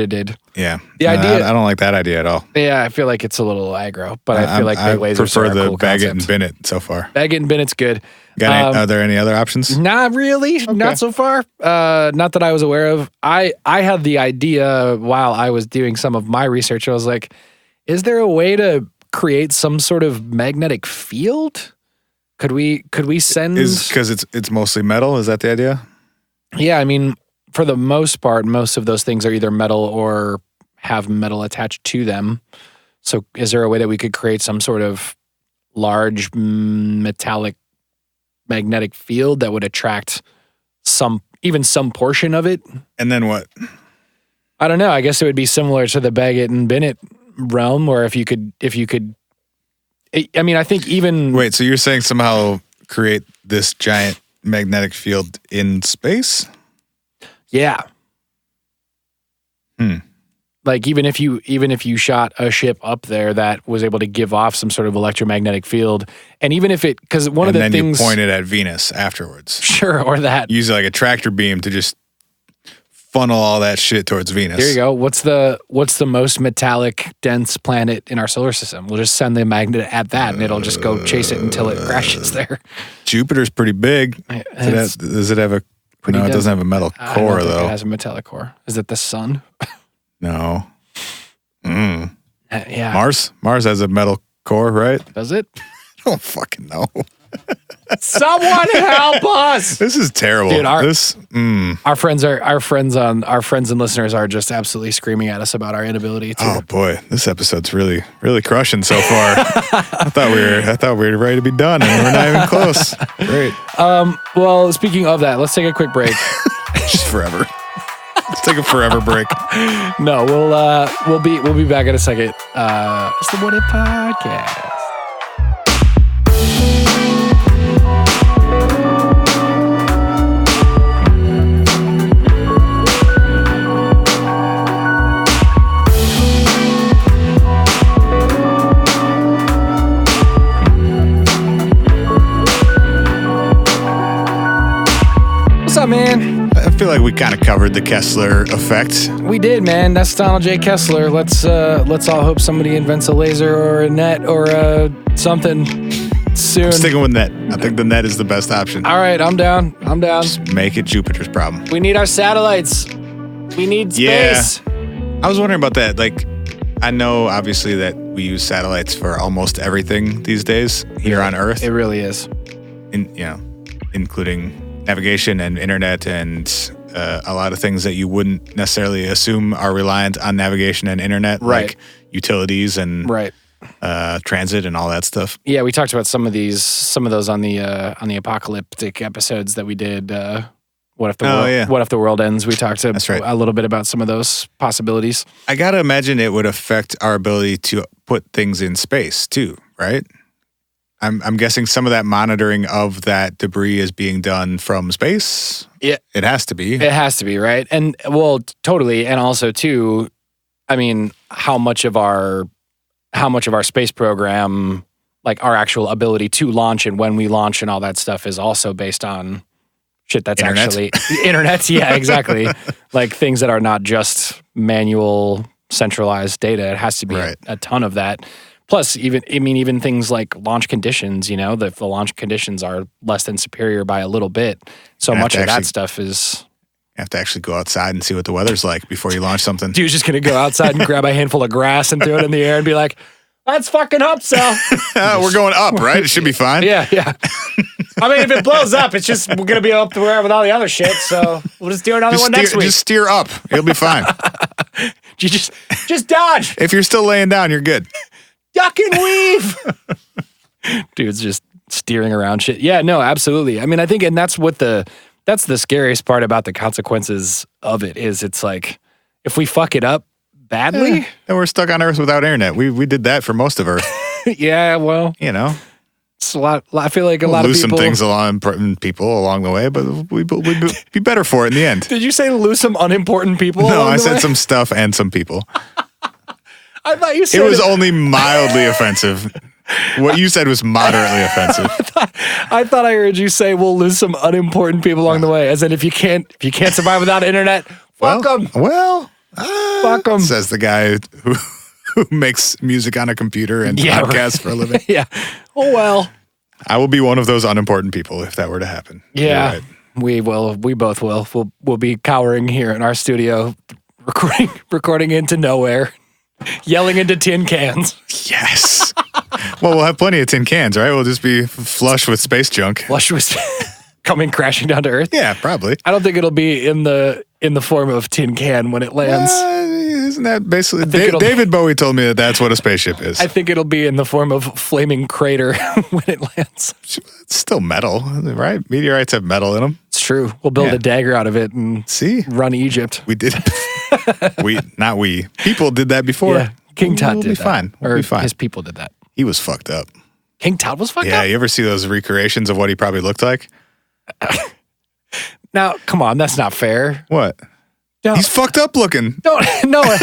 Yeah. The idea. I don't like that idea at all. Yeah, I feel like it's a little aggro, but I feel like big lasers prefer are a the cool bag it concept. and bin it so far. Bag it and bin it's good. Are there any other options? Not really. Okay. Not so far. Not that I was aware of. I had the idea while I was doing some of my research. I was like, is there a way to create some sort of magnetic field? Could we send? Because it's mostly metal. Is that the idea? Yeah, I mean, for the most part, most of those things are either metal or have metal attached to them. So is there a way that we could create some sort of large metallic magnetic field that would attract some portion of it? And then what? I don't know. I guess it would be similar to the bag it and bin it realm, where if you could, I mean, I think even... Wait, so you're saying somehow create this giant magnetic field in space? Yeah. Like even if you shot a ship up there that was able to give off some sort of electromagnetic field, and even if it, because one of the things, and then you point it at Venus afterwards. Sure, or that. Use like a tractor beam to just funnel all that shit towards Venus. There you go. What's the most metallic dense planet in our solar system? We'll just send the magnet at that, and it'll just go chase it until it crashes there. Jupiter's pretty big. Does it have a? No, it doesn't have a metal core though. It has a metallic core. Is it the sun? No. Yeah. Mars has a metal core, right? Does it? I don't fucking know. Someone help us! This is terrible. Dude, our friends and listeners are just absolutely screaming at us about our inability to. Oh boy, this episode's really, really crushing so far. I thought we were ready to be done, and we're not even close. Great. Well, speaking of that, let's take a quick break. Just forever. Let's take a forever break. No, we'll be back in a second. It's the What If Podcast. What's up, man? I feel like we kind of covered the Kessler Effect. We did, man. That's Donald J. Kessler. Let's all hope somebody invents a laser or a net or something soon. I'm sticking with net. I think the net is the best option. All right, I'm down. Just make it Jupiter's problem. We need our satellites. We need space. Yeah. I was wondering about that. Like, I know obviously that we use satellites for almost everything these days here on Earth. It really is. Including navigation and internet and a lot of things that you wouldn't necessarily assume are reliant on navigation and internet, right. Like utilities and right. Transit and all that stuff. Yeah, we talked about some of those on the apocalyptic episodes that we did. What if the world ends? We talked a little bit about some of those possibilities. I gotta imagine it would affect our ability to put things in space too, right? I'm guessing some of that monitoring of that debris is being done from space. Yeah, it has to be. It has to be, right? And well, totally. And also, too, I mean, how much of our space program, like our actual ability to launch and when we launch and all that stuff is also based on shit that's actually internet. Yeah, exactly. Like things that are not just manual centralized data. It has to be a ton of that. Plus, even things like launch conditions, if the launch conditions are less than superior by a little bit, so much of that stuff is... You have to actually go outside and see what the weather's like before you launch something. Dude's just going to go outside and grab a handful of grass and throw it in the air and be like, that's fucking up, Sal. We're going up, right? It should be fine. Yeah. I mean, if it blows up, it's just we're going to be up to where with all the other shit, so we'll just do another one next week. Just steer up. It'll be fine. You just dodge. If you're still laying down, you're good. Duck and weave. Dude's just steering around shit. Yeah, no, absolutely. I mean, I think, and that's the scariest part about the consequences of it is it's like, if we fuck it up badly. Then we're stuck on Earth without internet. We did that for most of Earth. Yeah, well. It's a lot. I feel like a lot of people. Lose some things important people along the way, but we'd be better for it in the end. Did you say lose some unimportant people? No, I said some stuff and some people. I thought you said it was only mildly offensive. What you said was moderately offensive. I thought I heard you say we'll lose some unimportant people along the way. As in, if you can't survive without internet, fuck them. Well, fuck them. Says the guy who makes music on a computer and podcasts for a living. Yeah. Oh well. I will be one of those unimportant people if that were to happen. Yeah. Right. We will. We both will. We'll be cowering here in our studio, recording into nowhere. Yelling into tin cans. Yes. Well, we'll have plenty of tin cans, right? We'll just be flush with space junk. Flush with coming crashing down to Earth? Yeah, probably. I don't think it'll be in the form of tin can when it lands. Isn't that basically... David Bowie told me that's what a spaceship is. I think it'll be in the form of flaming crater when it lands. It's still metal, right? Meteorites have metal in them. It's true. We'll build a dagger out of it and run Egypt. We did. People did that before. Yeah. King Tut did that. Fine. We'll be fine. His people did that. He was fucked up. King Tut was fucked up? Yeah, you ever see those recreations of what he probably looked like? Now, come on, that's not fair. What? No. He's fucked up looking. No, I'm not.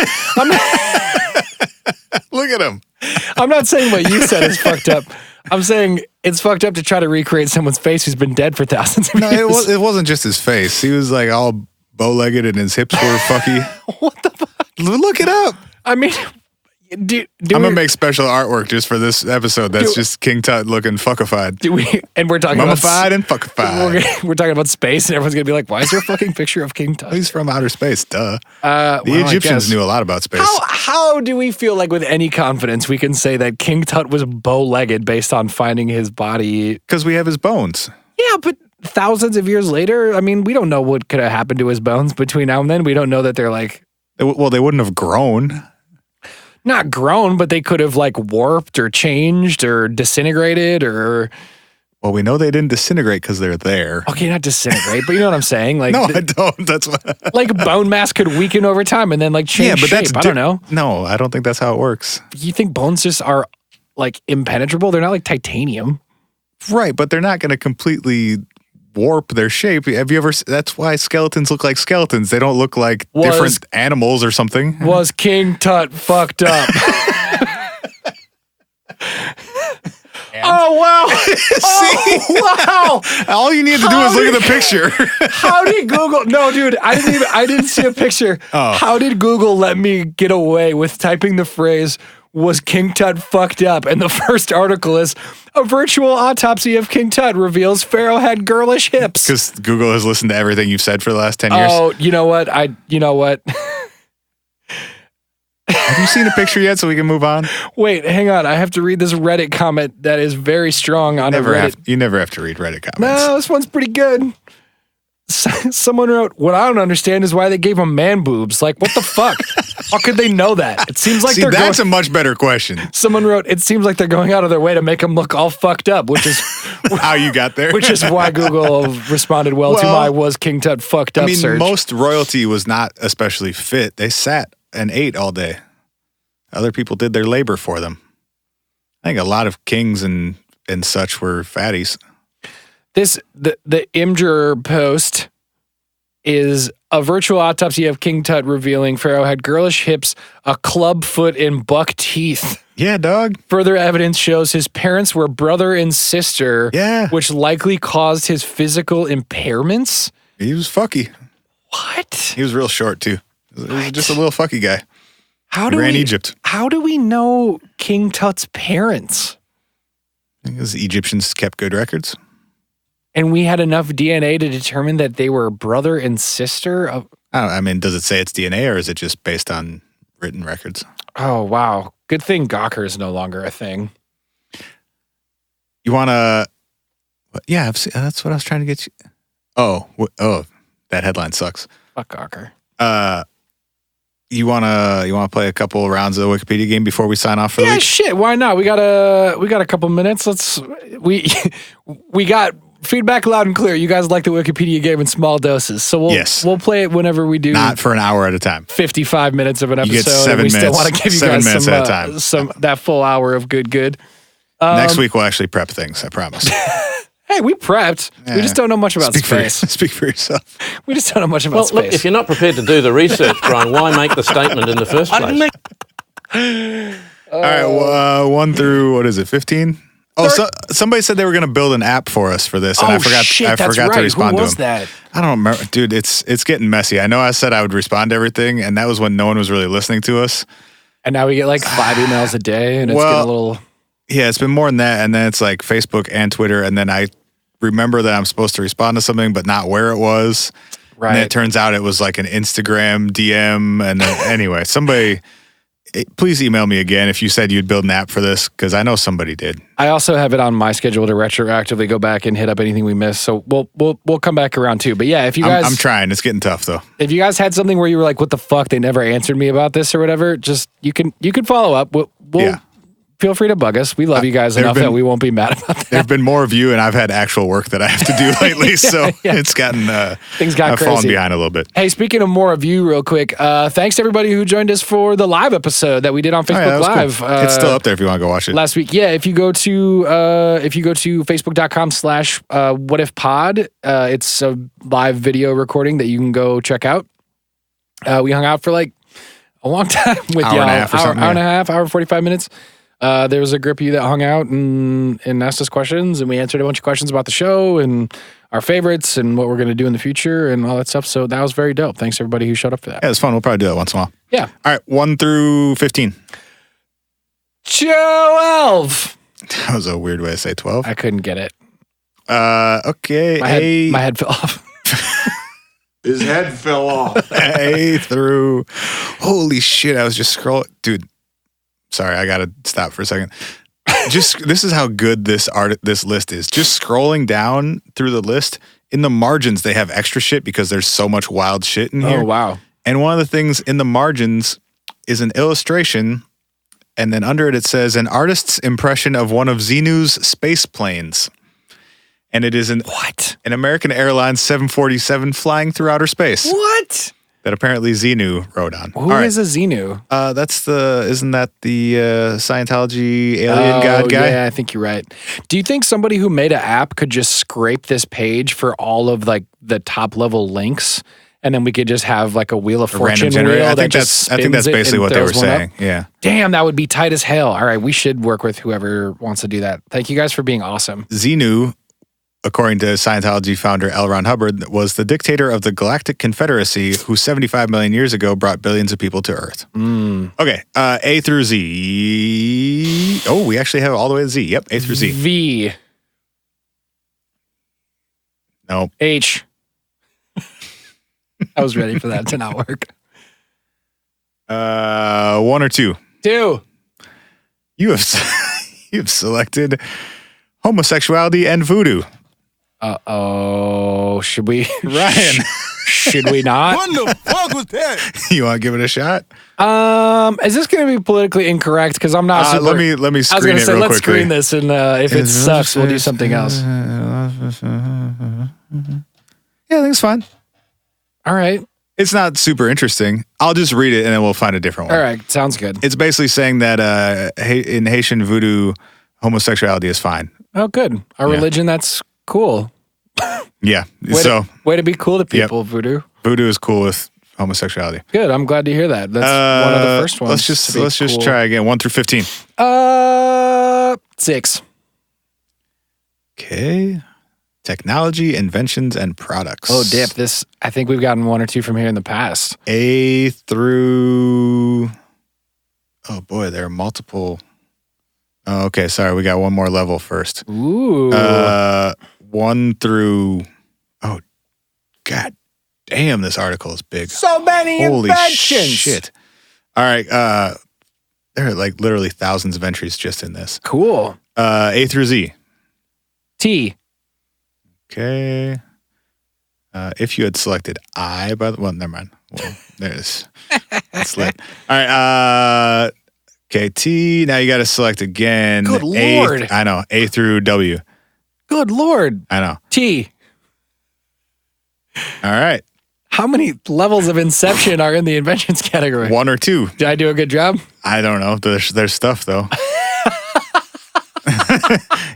Look at him. I'm not saying what you said is fucked up. I'm saying it's fucked up to try to recreate someone's face who's been dead for thousands of years. No, it wasn't just his face. He was like all bow-legged and his hips were fucky. What the fuck? Look it up. I mean, I'm gonna make special artwork just for this episode. That's just King Tut looking fuckified. And we're talking mummified and fuckified. We're talking about space, and everyone's gonna be like, "Why is there a fucking picture of King Tut?" He's from outer space, duh. The Egyptians knew a lot about space. How do we feel like with any confidence we can say that King Tut was bow-legged based on finding his body? Because we have his bones. Yeah, but thousands of years later, I mean, we don't know what could have happened to his bones between now and then. We don't know that they're like... Well, they wouldn't have grown. Not grown, but they could have like warped or changed or disintegrated or... Well, we know they didn't disintegrate because they're there. Okay, not disintegrate, but you know what I'm saying? Like, no, I don't. That's what... Like bone mass could weaken over time and then like change shape. I don't know. No, I don't think that's how it works. You think bones just are like impenetrable? They're not like titanium. Right, but they're not going to completely warp their shape. Have you ever... That's why skeletons look like skeletons. They don't look like different animals or something. Was King Tut fucked up? Oh, wow. See? Oh, wow. All you need to do is look at the picture. How did Google... No, dude, I didn't see a picture. Oh. How did Google let me get away with typing the phrase, was King Tut fucked up? And the first article is, a virtual autopsy of King Tut reveals Pharaoh had girlish hips. Because Google has listened to everything you've said for the last 10 years. Oh, you know what? Have you seen a picture yet so we can move on? Wait, hang on. I have to read this Reddit comment that is very strong on Reddit. You never have to read Reddit comments. No, this one's pretty good. Someone wrote, what I don't understand is why they gave him man boobs. Like, what the fuck? How could they know that? It seems like that's a much better question. Someone wrote, it seems like they're going out of their way to make him look all fucked up, which is how you got there. Which is why Google responded well to my was King Tut fucked up search. Most royalty was not especially fit. They sat and ate all day. Other people did their labor for them. I think a lot of kings and such were fatties. The Imgur post is A virtual autopsy of King Tut revealing Pharaoh had girlish hips, a club foot, and buck teeth. Yeah, dog. Further evidence shows his parents were brother and sister, which likely caused his physical impairments. He was fucky. What? He was real short, too. He was just a little fucky guy. Ran Egypt. How do we know King Tut's parents? Because Egyptians kept good records. And we had enough DNA to determine that they were brother and sister? I mean, does it say it's DNA or is it just based on written records? Oh, wow. Good thing Gawker is no longer a thing. You want to... Yeah, that's what I was trying to get you... Oh, that headline sucks. Fuck Gawker. You wanna play a couple rounds of the Wikipedia game before we sign off for the week? Shit, why not? We got a couple minutes. We got feedback loud and clear. You guys like the Wikipedia game in small doses, so we'll play it whenever we do. Not for an hour at a time. 55 minutes of an episode. You get 7 and we minutes. Still want to give you 7 guys minutes at a time. some that full hour of good. Next week we'll actually prep things. I promise. Hey, we prepped. We just don't know much about space. Speak for yourself. We just don't know much about Well, space. look, if you're not prepared to do the research, Brian, why make the statement in the first place? All right, 1 through, what is it, 15? Oh, somebody said they were going to build an app for us for this, and I forgot to respond Who was to them. that? I don't remember. Dude, it's getting messy. I know I said I would respond to everything, and that was when no one was really listening to us. And now we get like 5 emails a day, and it's getting a little... Yeah, it's been more than that, and then it's like Facebook and Twitter, and then I remember that I'm supposed to respond to something, but not where it was. Right. And then it turns out it was like an Instagram DM, and then anyway, somebody... Please email me again if you said you'd build an app for this, because I know somebody did. I also have it on my schedule to retroactively go back and hit up anything we missed. So we'll come back around too. But yeah, if you guys, I'm trying. It's getting tough though. If you guys had something where you were like, "What the fuck?" They never answered me about this or whatever. Just you can follow up. We'll feel free to bug us. We love you guys enough that we won't be mad about that. There've been more of you, and I've had actual work that I have to do lately, so it's gotten things got crazy. I've fallen behind a little bit. Hey, speaking of more of you, real quick, thanks to everybody who joined us for the live episode that we did on Facebook Live. Cool. It's still up there if you want to go watch it. Last week, yeah. If you go to facebook.com/whatifpod, it's a live video recording that you can go check out. We hung out for like a long time with y'all, hour and a half, hour 45 minutes. There was a group of you that hung out and asked us questions, and we answered a bunch of questions about the show and our favorites and what we're going to do in the future and all that stuff. So that was very dope. Thanks to everybody who showed up for that. Yeah, it was fun. We'll probably do that once in a while. Yeah. All right, 1 through 15. 12. That was a weird way to say 12. I couldn't get it. Okay. My head fell off. His head fell off. A through. Holy shit! I was just scrolling, dude. Sorry, I gotta stop for a second. This is how good this list is. Just scrolling down through the list, in the margins they have extra shit because there's so much wild shit in here. Oh wow! And one of the things in the margins is an illustration, and then under it says an artist's impression of one of Xenu's space planes. And it is an American Airlines 747 flying through outer space. What? That apparently Xenu rode on. Who is a Xenu? Isn't that the Scientology alien god guy? Yeah, I think you're right. Do you think somebody who made an app could just scrape this page for all of like the top level links, and then we could just have like a Wheel of Fortune wheel? I think that's basically what they were saying. Yeah. Damn, that would be tight as hell. All right, we should work with whoever wants to do that. Thank you guys for being awesome. Xenu, according to Scientology founder L. Ron Hubbard, was the dictator of the Galactic Confederacy who 75 million years ago brought billions of people to Earth. Okay, A through Z. Oh, we actually have all the way to Z. Yep, A through Z. V. No. H. I was ready for that to not work. 1 or 2. 2. You have selected homosexuality and voodoo. Uh-oh. Should we? Ryan. Should we not? What the fuck was that? You want to give it a shot? Is this going to be politically incorrect? Because I'm not super... Let me screen it real quickly. I was going to say, let's screen this, and if it sucks, we'll do something else. Yeah, I think it's fine. All right. It's not super interesting. I'll just read it, and then we'll find a different one. All right. Sounds good. It's basically saying that in Haitian voodoo, homosexuality is fine. Oh, good. Our religion, that's cool. Yeah. Way to be cool to people, voodoo. Voodoo is cool with homosexuality. Good. I'm glad to hear that. That's one of the first ones. Let's just try again. 1 through 15. 6. Okay. Technology, inventions, and products. Oh, dip. This, I think we've gotten 1 or 2 from here in the past. A through... Oh, boy, there are multiple... Oh, okay, sorry. We got one more level first. Ooh. 1 through... Oh, God damn, this article is big. So many Holy inventions. shit. All right. There are like literally thousands of entries just in this. Cool. A through Z. T. Okay. If you had selected I, by the well, never mind. Well, there's that's lit. All right. Okay, T. Now you got to select again. Good Lord. I know. A through W. Good Lord. I know. T. All right. How many levels of Inception are in the inventions category? 1 or 2. Did I do a good job? I don't know. There's stuff though.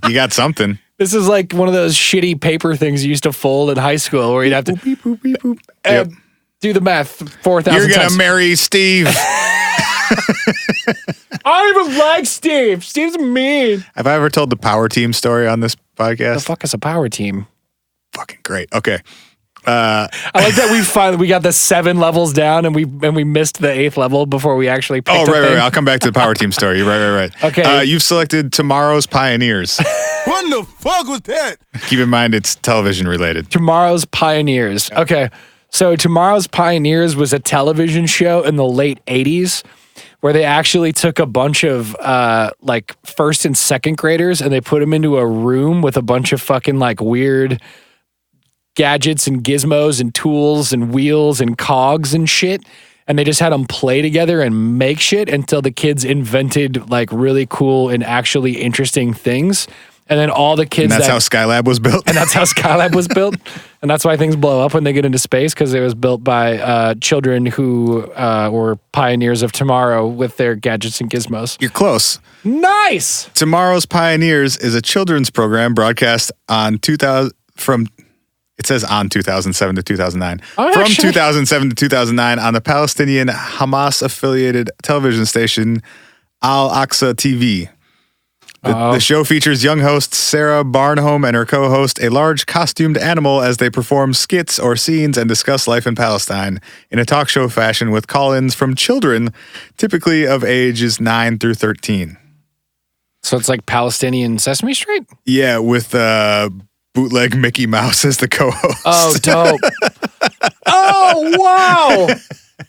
You got something. This is like one of those shitty paper things you used to fold in high school where you'd have to Beep, boop, beep, boop. Yep. do the math 4,000 You're times. gonna marry Steve. I don't even like Steve. Steve's mean. Have I ever told the Power Team story on this The podcast? fuck is a power team? Fucking great. Okay. I like that we got the 7 levels down and we missed the 8th level before we actually picked Oh, a right. thing. I'll come back to the Power Team story. Right. Okay. You've selected Tomorrow's Pioneers. What the fuck was that? Keep in mind it's television related. Tomorrow's Pioneers. Okay. So Tomorrow's Pioneers was a television show in the late 80s where they actually took a bunch of like first and second graders and they put them into a room with a bunch of fucking like weird gadgets and gizmos and tools and wheels and cogs and shit. And they just had them play together and make shit until the kids invented like really cool and actually interesting things. And then all the kids And that's how Skylab was built. and that's how Skylab was built. And that's why things blow up when they get into space, because it was built by children who were pioneers of tomorrow with their gadgets and gizmos. You're close. Nice. Tomorrow's Pioneers is a children's program broadcast on 2000 from it says on 2007 to 2009. Oh, from actually. 2007 to 2009 on the Palestinian Hamas affiliated television station Al Aqsa TV. The show features young host Sarah Barnholm and her co-host, a large costumed animal, as they perform skits or scenes and discuss life in Palestine in a talk show fashion with call-ins from children, typically of ages 9 through 13. So it's like Palestinian Sesame Street? Yeah, with bootleg Mickey Mouse as the co-host. Oh, dope. Oh, wow.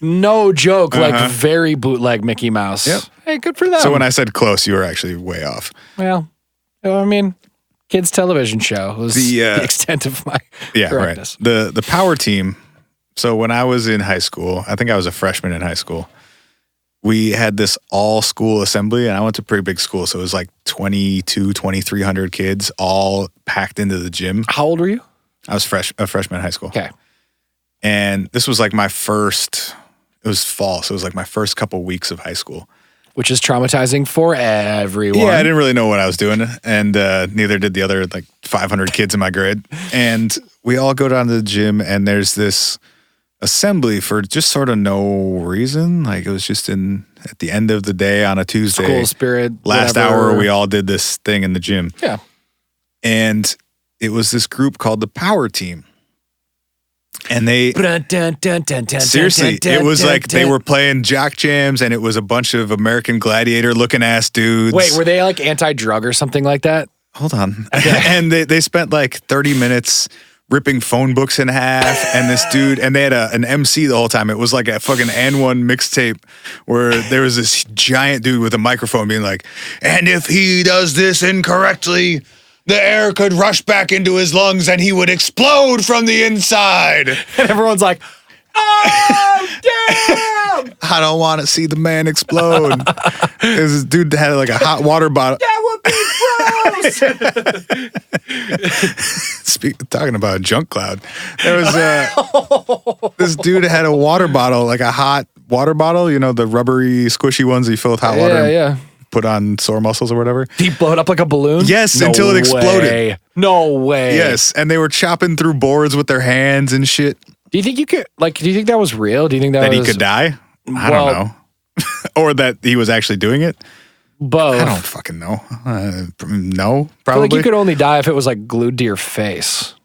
No joke. Like very bootleg Mickey Mouse. Yep. Hey, good for them. So when I said close, you were actually way off. Well, I mean, kids' television show was the extent of my correctness. Right. The Power Team. So when I was in high school, I think I was a freshman in high school, we had this all-school assembly, and I went to a pretty big school, so it was like 2,300 kids all packed into the gym. How old were you? I was a freshman in high school. Okay. And this was like it was fall, so it was like my first couple weeks of high school. Which is traumatizing for everyone. Yeah, I didn't really know what I was doing, and neither did the other like 500 kids in my grade. And we all go down to the gym, and there's this assembly for just sort of no reason. Like it was just at the end of the day on a Tuesday. School spirit. Last whatever. hour, we all did this thing in the gym. Yeah. And it was this group called the Power Team. And they seriously, it was like they were playing jock jams, and it was a bunch of American Gladiator looking ass dudes. Wait, were they like anti-drug or something like that? Hold on. And they spent like 30 minutes ripping phone books in half, and this dude, and they had an MC the whole time. It was like a fucking N1 mixtape where there was this giant dude with a microphone being like, and if he does this incorrectly, the air could rush back into his lungs and he would explode from the inside. And everyone's like, oh, damn! I don't want to see the man explode. This dude had like a hot water bottle. That would be gross! Talking about a junk cloud. There was this dude had a water bottle, like a hot water bottle, you know, the rubbery, squishy ones that you fill with hot water and put on sore muscles or whatever. Did he blow it up like a balloon? Yes, until it exploded. No way. Yes, and they were chopping through boards with their hands and shit. Do you think you could, do you think that was real? Do you think that he was... could die? I don't know. Or that he was actually doing it? Both. I don't fucking know. No, probably. I feel like you could only die if it was glued to your face.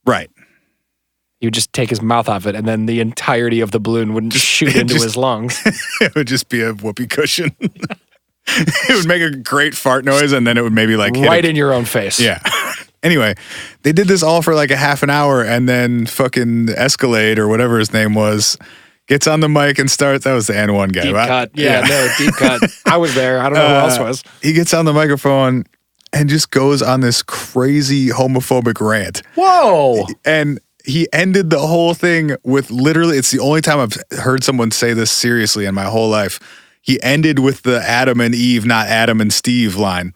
Right. You would just take his mouth off it, and then the entirety of the balloon wouldn't shoot into his lungs. It would just be a whoopee cushion. It would make a great fart noise, and then it would maybe right in your own face. Yeah. Anyway, they did this all for a half an hour, and then fucking Escalade or whatever his name was gets on the mic and starts. That was the N1 guy, deep right? cut. Yeah, deep cut. I was there. I don't know who else was. He gets on the microphone and just goes on this crazy homophobic rant. Whoa. And he ended the whole thing with literally, it's the only time I've heard someone say this seriously in my whole life. He ended with the Adam and Eve, not Adam and Steve line.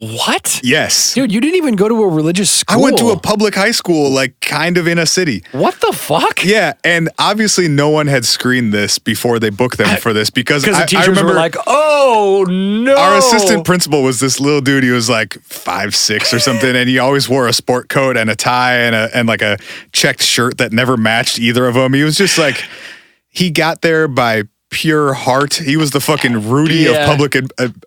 What? Yes. Dude, you didn't even go to a religious school. I went to a public high school, kind of in a city. What the fuck? Yeah, and obviously no one had screened this before they booked them for this because the teachers I remember were like, oh no. Our assistant principal was this little dude. He was 5'6" or something, and he always wore a sport coat and a tie and a checked shirt that never matched either of them. He was just he got there by pure heart. He was the fucking Rudy of public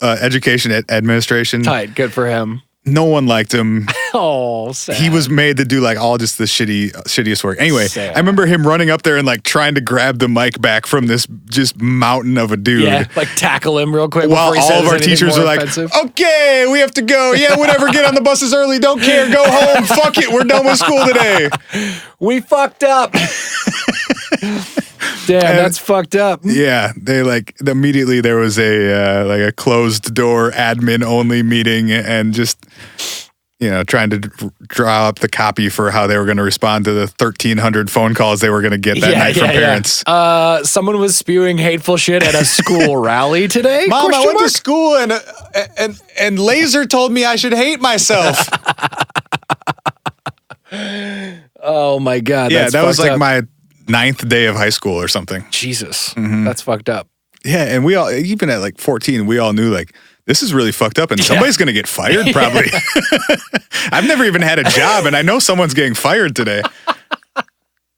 education administration. Tight, good for him. No one liked him. Oh, sad. He was made to do all just the shittiest work. Anyway, sad. I remember him running up there and trying to grab the mic back from this just mountain of a dude. Yeah, tackle him real quick. While before he all of our teachers are offensive. okay, we have to go. Yeah, whatever, get on the buses early. Don't care. Go home. Fuck it. We're done with school today. We fucked up. Damn, that's fucked up. Yeah, they immediately there was a closed door admin only meeting and just trying to draw up the copy for how they were going to respond to the 1,300 phone calls they were going to get that night from parents. Someone was spewing hateful shit at a school rally today. Mom, I went to school and Laser told me I should hate myself. Oh my God. Yeah, that's that was fucked up. my 9th day of high school or something. Jesus, that's fucked up. Yeah, and we all, even at 14, we all knew this is really fucked up and somebody's going to get fired probably. I've never even had a job and I know someone's getting fired today.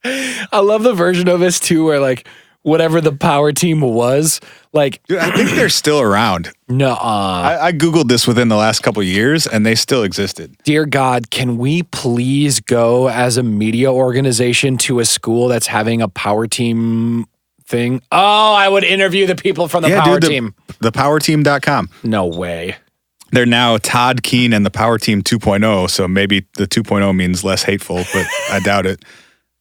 I love the version of this too where whatever the power team was, Dude, I think they're still around. No, I Googled this within the last couple of years and they still existed. Dear God, can we please go as a media organization to a school that's having a power team thing? Oh, I would interview the people from the power team. Thepowerteam.com. No way. They're now Todd Keane and the Power Team 2.0, so maybe the 2.0 means less hateful, but I doubt it.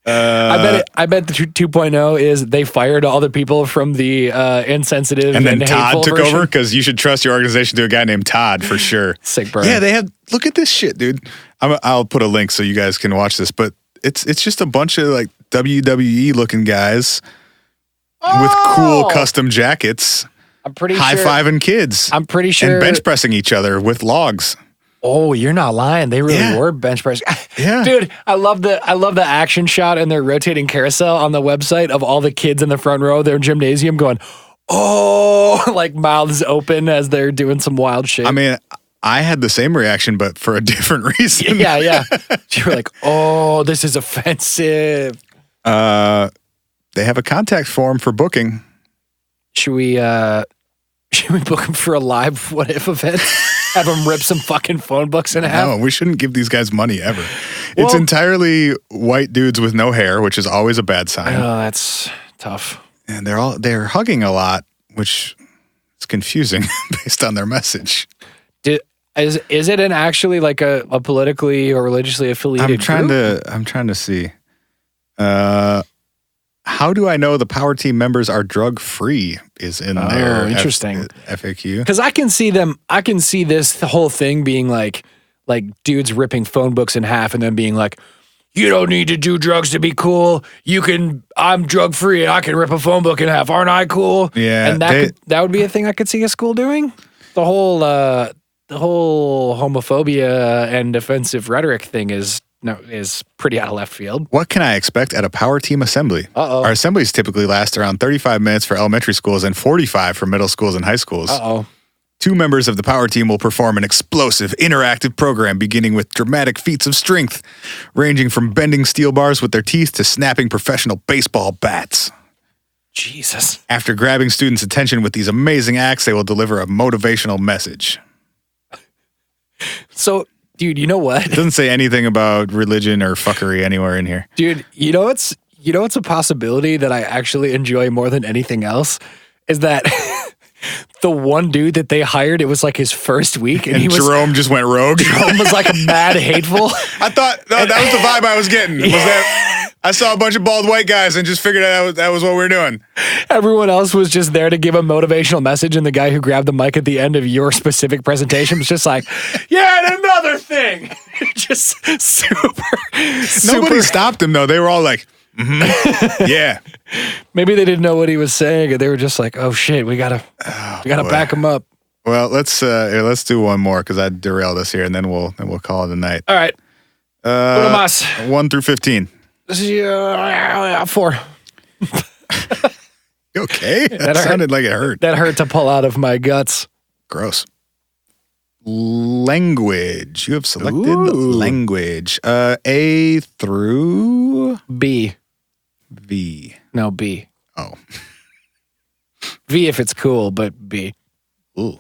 I bet the 2.0 is they fired all the people from the insensitive and then Todd took version. over because you should trust your organization to a guy named Todd for sure. Sick burn. Yeah, they have. Look at this shit, dude. I'll put a link so you guys can watch this, but it's just a bunch of WWE looking guys with cool custom jackets. I'm pretty high-fiving kids. I'm pretty sure. And bench pressing each other with logs. Oh, you're not lying. They really were bench pressing. Yeah. Dude, I love the action shot in their rotating carousel on the website of all the kids in the front row of their gymnasium going, oh, mouths open as they're doing some wild shit. I mean, I had the same reaction, but for a different reason. Yeah. You were like, oh, this is offensive. They have a contact form for booking. Should we book them for a live What If event? Have them rip some fucking phone books in half? No, we shouldn't give these guys money ever. It's entirely white dudes with no hair, which is always a bad sign. Oh, that's tough. And they're hugging a lot, which is confusing based on their message. Is it actually a politically or religiously affiliated group? I'm trying to see. How do I know the power team members are drug free is in their interesting FAQ. Because I can see this whole thing being like dudes ripping phone books in half and then being like, you don't need to do drugs to be cool. I'm drug free and I can rip a phone book in half. Aren't I cool? Yeah. And that would be a thing I could see a school doing. The whole homophobia and offensive rhetoric thing is pretty out of left field. What can I expect at a power team assembly? Uh-oh. Our assemblies typically last around 35 minutes for elementary schools and 45 for middle schools and high schools. Uh-oh. 2 members of the power team will perform an explosive, interactive program beginning with dramatic feats of strength, ranging from bending steel bars with their teeth to snapping professional baseball bats. Jesus. After grabbing students' attention with these amazing acts, they will deliver a motivational message. So, dude, you know what? It doesn't say anything about religion or fuckery anywhere in here. Dude, you know what's a possibility that I actually enjoy more than anything else is that the one dude that they hired, it was like his first week, and Jerome just went rogue. Jerome was like mad hateful. I thought that was the vibe I was getting. Was that I saw a bunch of bald white guys and just figured that was what we were doing. Everyone else was just there to give a motivational message, and the guy who grabbed the mic at the end of your specific presentation was just like, "Yeah, and another thing." Just super. Nobody stopped him though. They were all like, yeah. Maybe they didn't know what he was saying, and they were just like, "Oh shit, we gotta back him up." Well, let's do one more because I derailed us here, and then we'll call it a night. All right. Uno más. 1 through 15. 4. You okay? That sounded like it hurt. That hurt to pull out of my guts. Gross. Language. You have selected language. A through B. V. No, B. Oh. V if it's cool, but B. Ooh.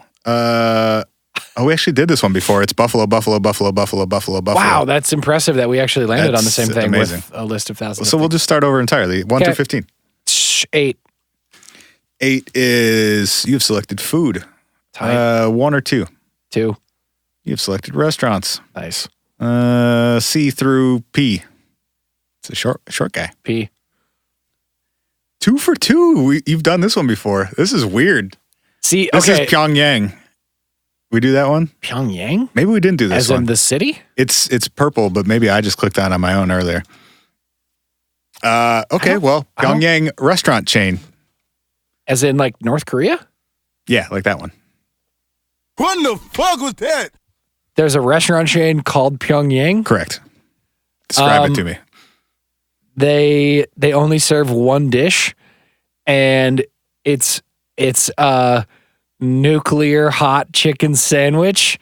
We actually did this one before. It's Buffalo, Buffalo, Buffalo, Buffalo, Buffalo, Buffalo. Wow, that's impressive that we actually landed on the same thing amazing. With a list of thousands. So we'll just start over entirely. 1 through 15. 8. 8 is you've selected food. 1 or 2. 2. You've selected restaurants. Nice. C through P. It's a short guy. P. 2 for 2. You've done this one before. This is weird. See, this is Pyongyang. We do that one? Pyongyang? Maybe we didn't do this one. As in the city? It's purple, but maybe I just clicked on my own earlier. Okay, well, Pyongyang restaurant chain. As in like North Korea? Yeah, like that one. What the fuck was that? There's a restaurant chain called Pyongyang? Correct. Describe it to me. They only serve one dish, and it's a nuclear hot chicken sandwich,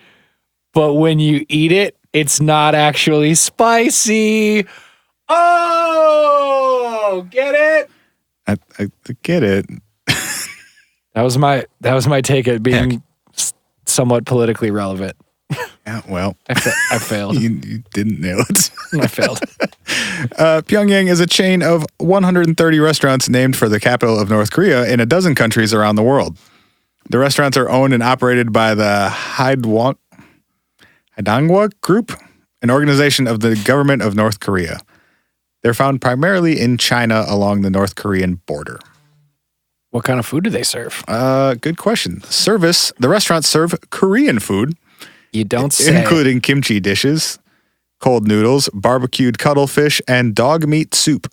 but when you eat it, it's not actually spicy. Oh, get it? I get it. That was my take at being somewhat politically relevant. Yeah, well, I failed. You didn't nail it. I failed. Pyongyang is a chain of 130 restaurants named for the capital of North Korea in a dozen countries around the world. The restaurants are owned and operated by the Haedangwa Group, an organization of the government of North Korea. They're found primarily in China along the North Korean border. What kind of food do they serve? Good question. The restaurants serve Korean food. You don't say. Including kimchi dishes, cold noodles, barbecued cuttlefish, and dog meat soup.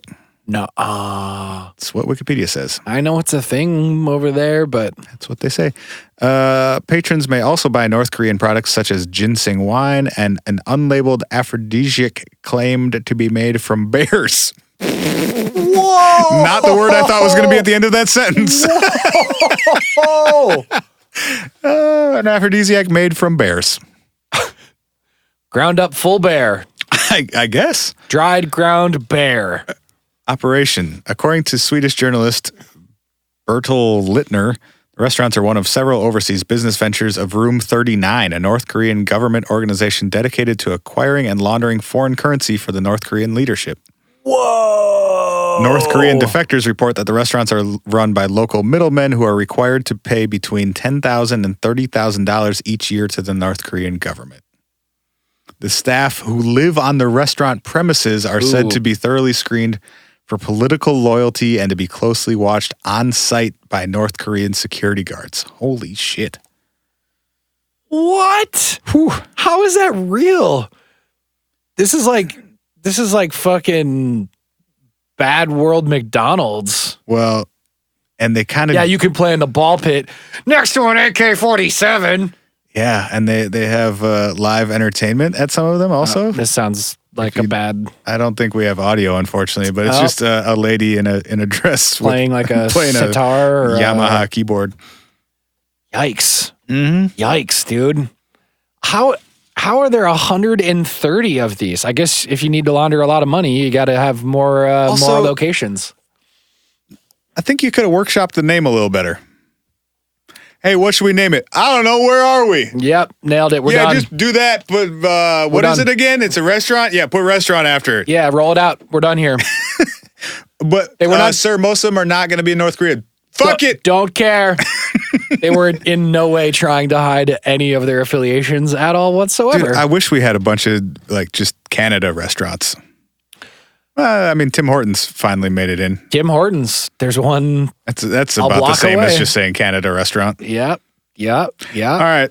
No. That's what Wikipedia says. I know it's a thing over there, but... That's what they say. Patrons may also buy North Korean products such as ginseng wine and an unlabeled aphrodisiac claimed to be made from bears. Whoa! Not the word I thought was going to be at the end of that sentence. An aphrodisiac made from bears. Ground up full bear. I guess. Dried ground bear. Operation. According to Swedish journalist Bertil Littner, the restaurants are one of several overseas business ventures of Room 39, a North Korean government organization dedicated to acquiring and laundering foreign currency for the North Korean leadership. Whoa! North Korean defectors report that the restaurants are run by local middlemen who are required to pay between $10,000 and $30,000 each year to the North Korean government. The staff who live on the restaurant premises are said to be thoroughly screened for political loyalty and to be closely watched on site by North Korean security guards. Holy shit. What? Whew. How is that real? This is like fucking Bad World McDonald's. Well, and they kind of... Yeah, you can play in the ball pit next to an AK-47. Yeah, and they have live entertainment at some of them also. This sounds like a bad... I don't think we have audio, unfortunately, but it's just a lady in a dress playing like a playing sitar or Yamaha keyboard. Yikes. Yikes, dude. How are there 130 of these? I guess if you need to launder a lot of money, you got to have more locations. I think you could have workshopped the name a little better. Hey, what should we name it? I don't know. Where are we? Yep, nailed it. We're done. Yeah, just do that. But what is it again? It's a restaurant? Yeah, put restaurant after it. Yeah, roll it out. We're done here. But, sir, most of them are not going to be in North Korea. Fuck it. Don't care. They were in no way trying to hide any of their affiliations at all whatsoever. Dude, I wish we had a bunch of, just Canada restaurants. Tim Hortons finally made it in. Tim Hortons. There's one. That's about the same as just saying Canada restaurant. Yep. All right.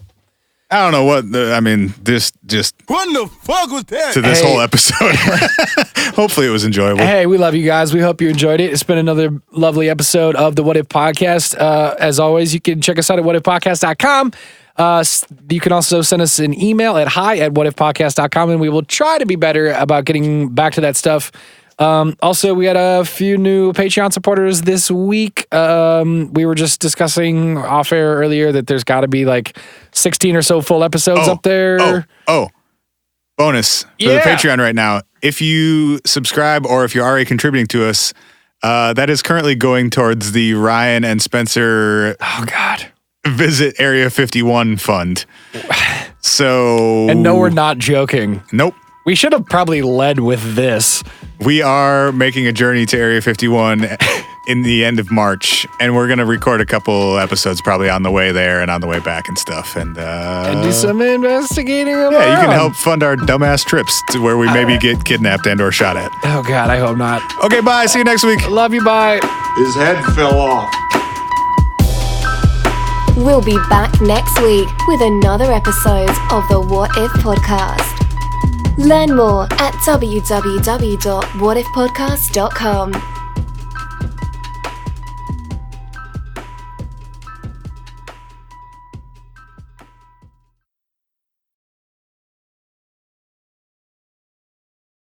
I don't know what this just. What the fuck was that? To this whole episode. Hopefully it was enjoyable. Hey, we love you guys. We hope you enjoyed it. It's been another lovely episode of the What If Podcast. As always, you can check us out at whatifpodcast.com. You can also send us an email at hi@whatifpodcast.com, and we will try to be better about getting back to that stuff. Also, we had a few new Patreon supporters this week. We were just discussing off air earlier that there's got to be 16 or so full episodes up there. Bonus for the Patreon right now. If you subscribe or if you're already contributing to us, that is currently going towards the Ryan and Spencer Visit Area 51 fund. So, and no, we're not joking. Nope. We should have probably led with this. We are making a journey to Area 51 in the end of March, and we're going to record a couple episodes probably on the way there and on the way back and stuff. And do some investigating. Yeah, you can help fund our dumbass trips to where we maybe get kidnapped and or shot at. Oh, God, I hope not. Okay, bye. See you next week. Love you. Bye. His head fell off. We'll be back next week with another episode of the What If Podcast. Learn more at www.whatifpodcast.com.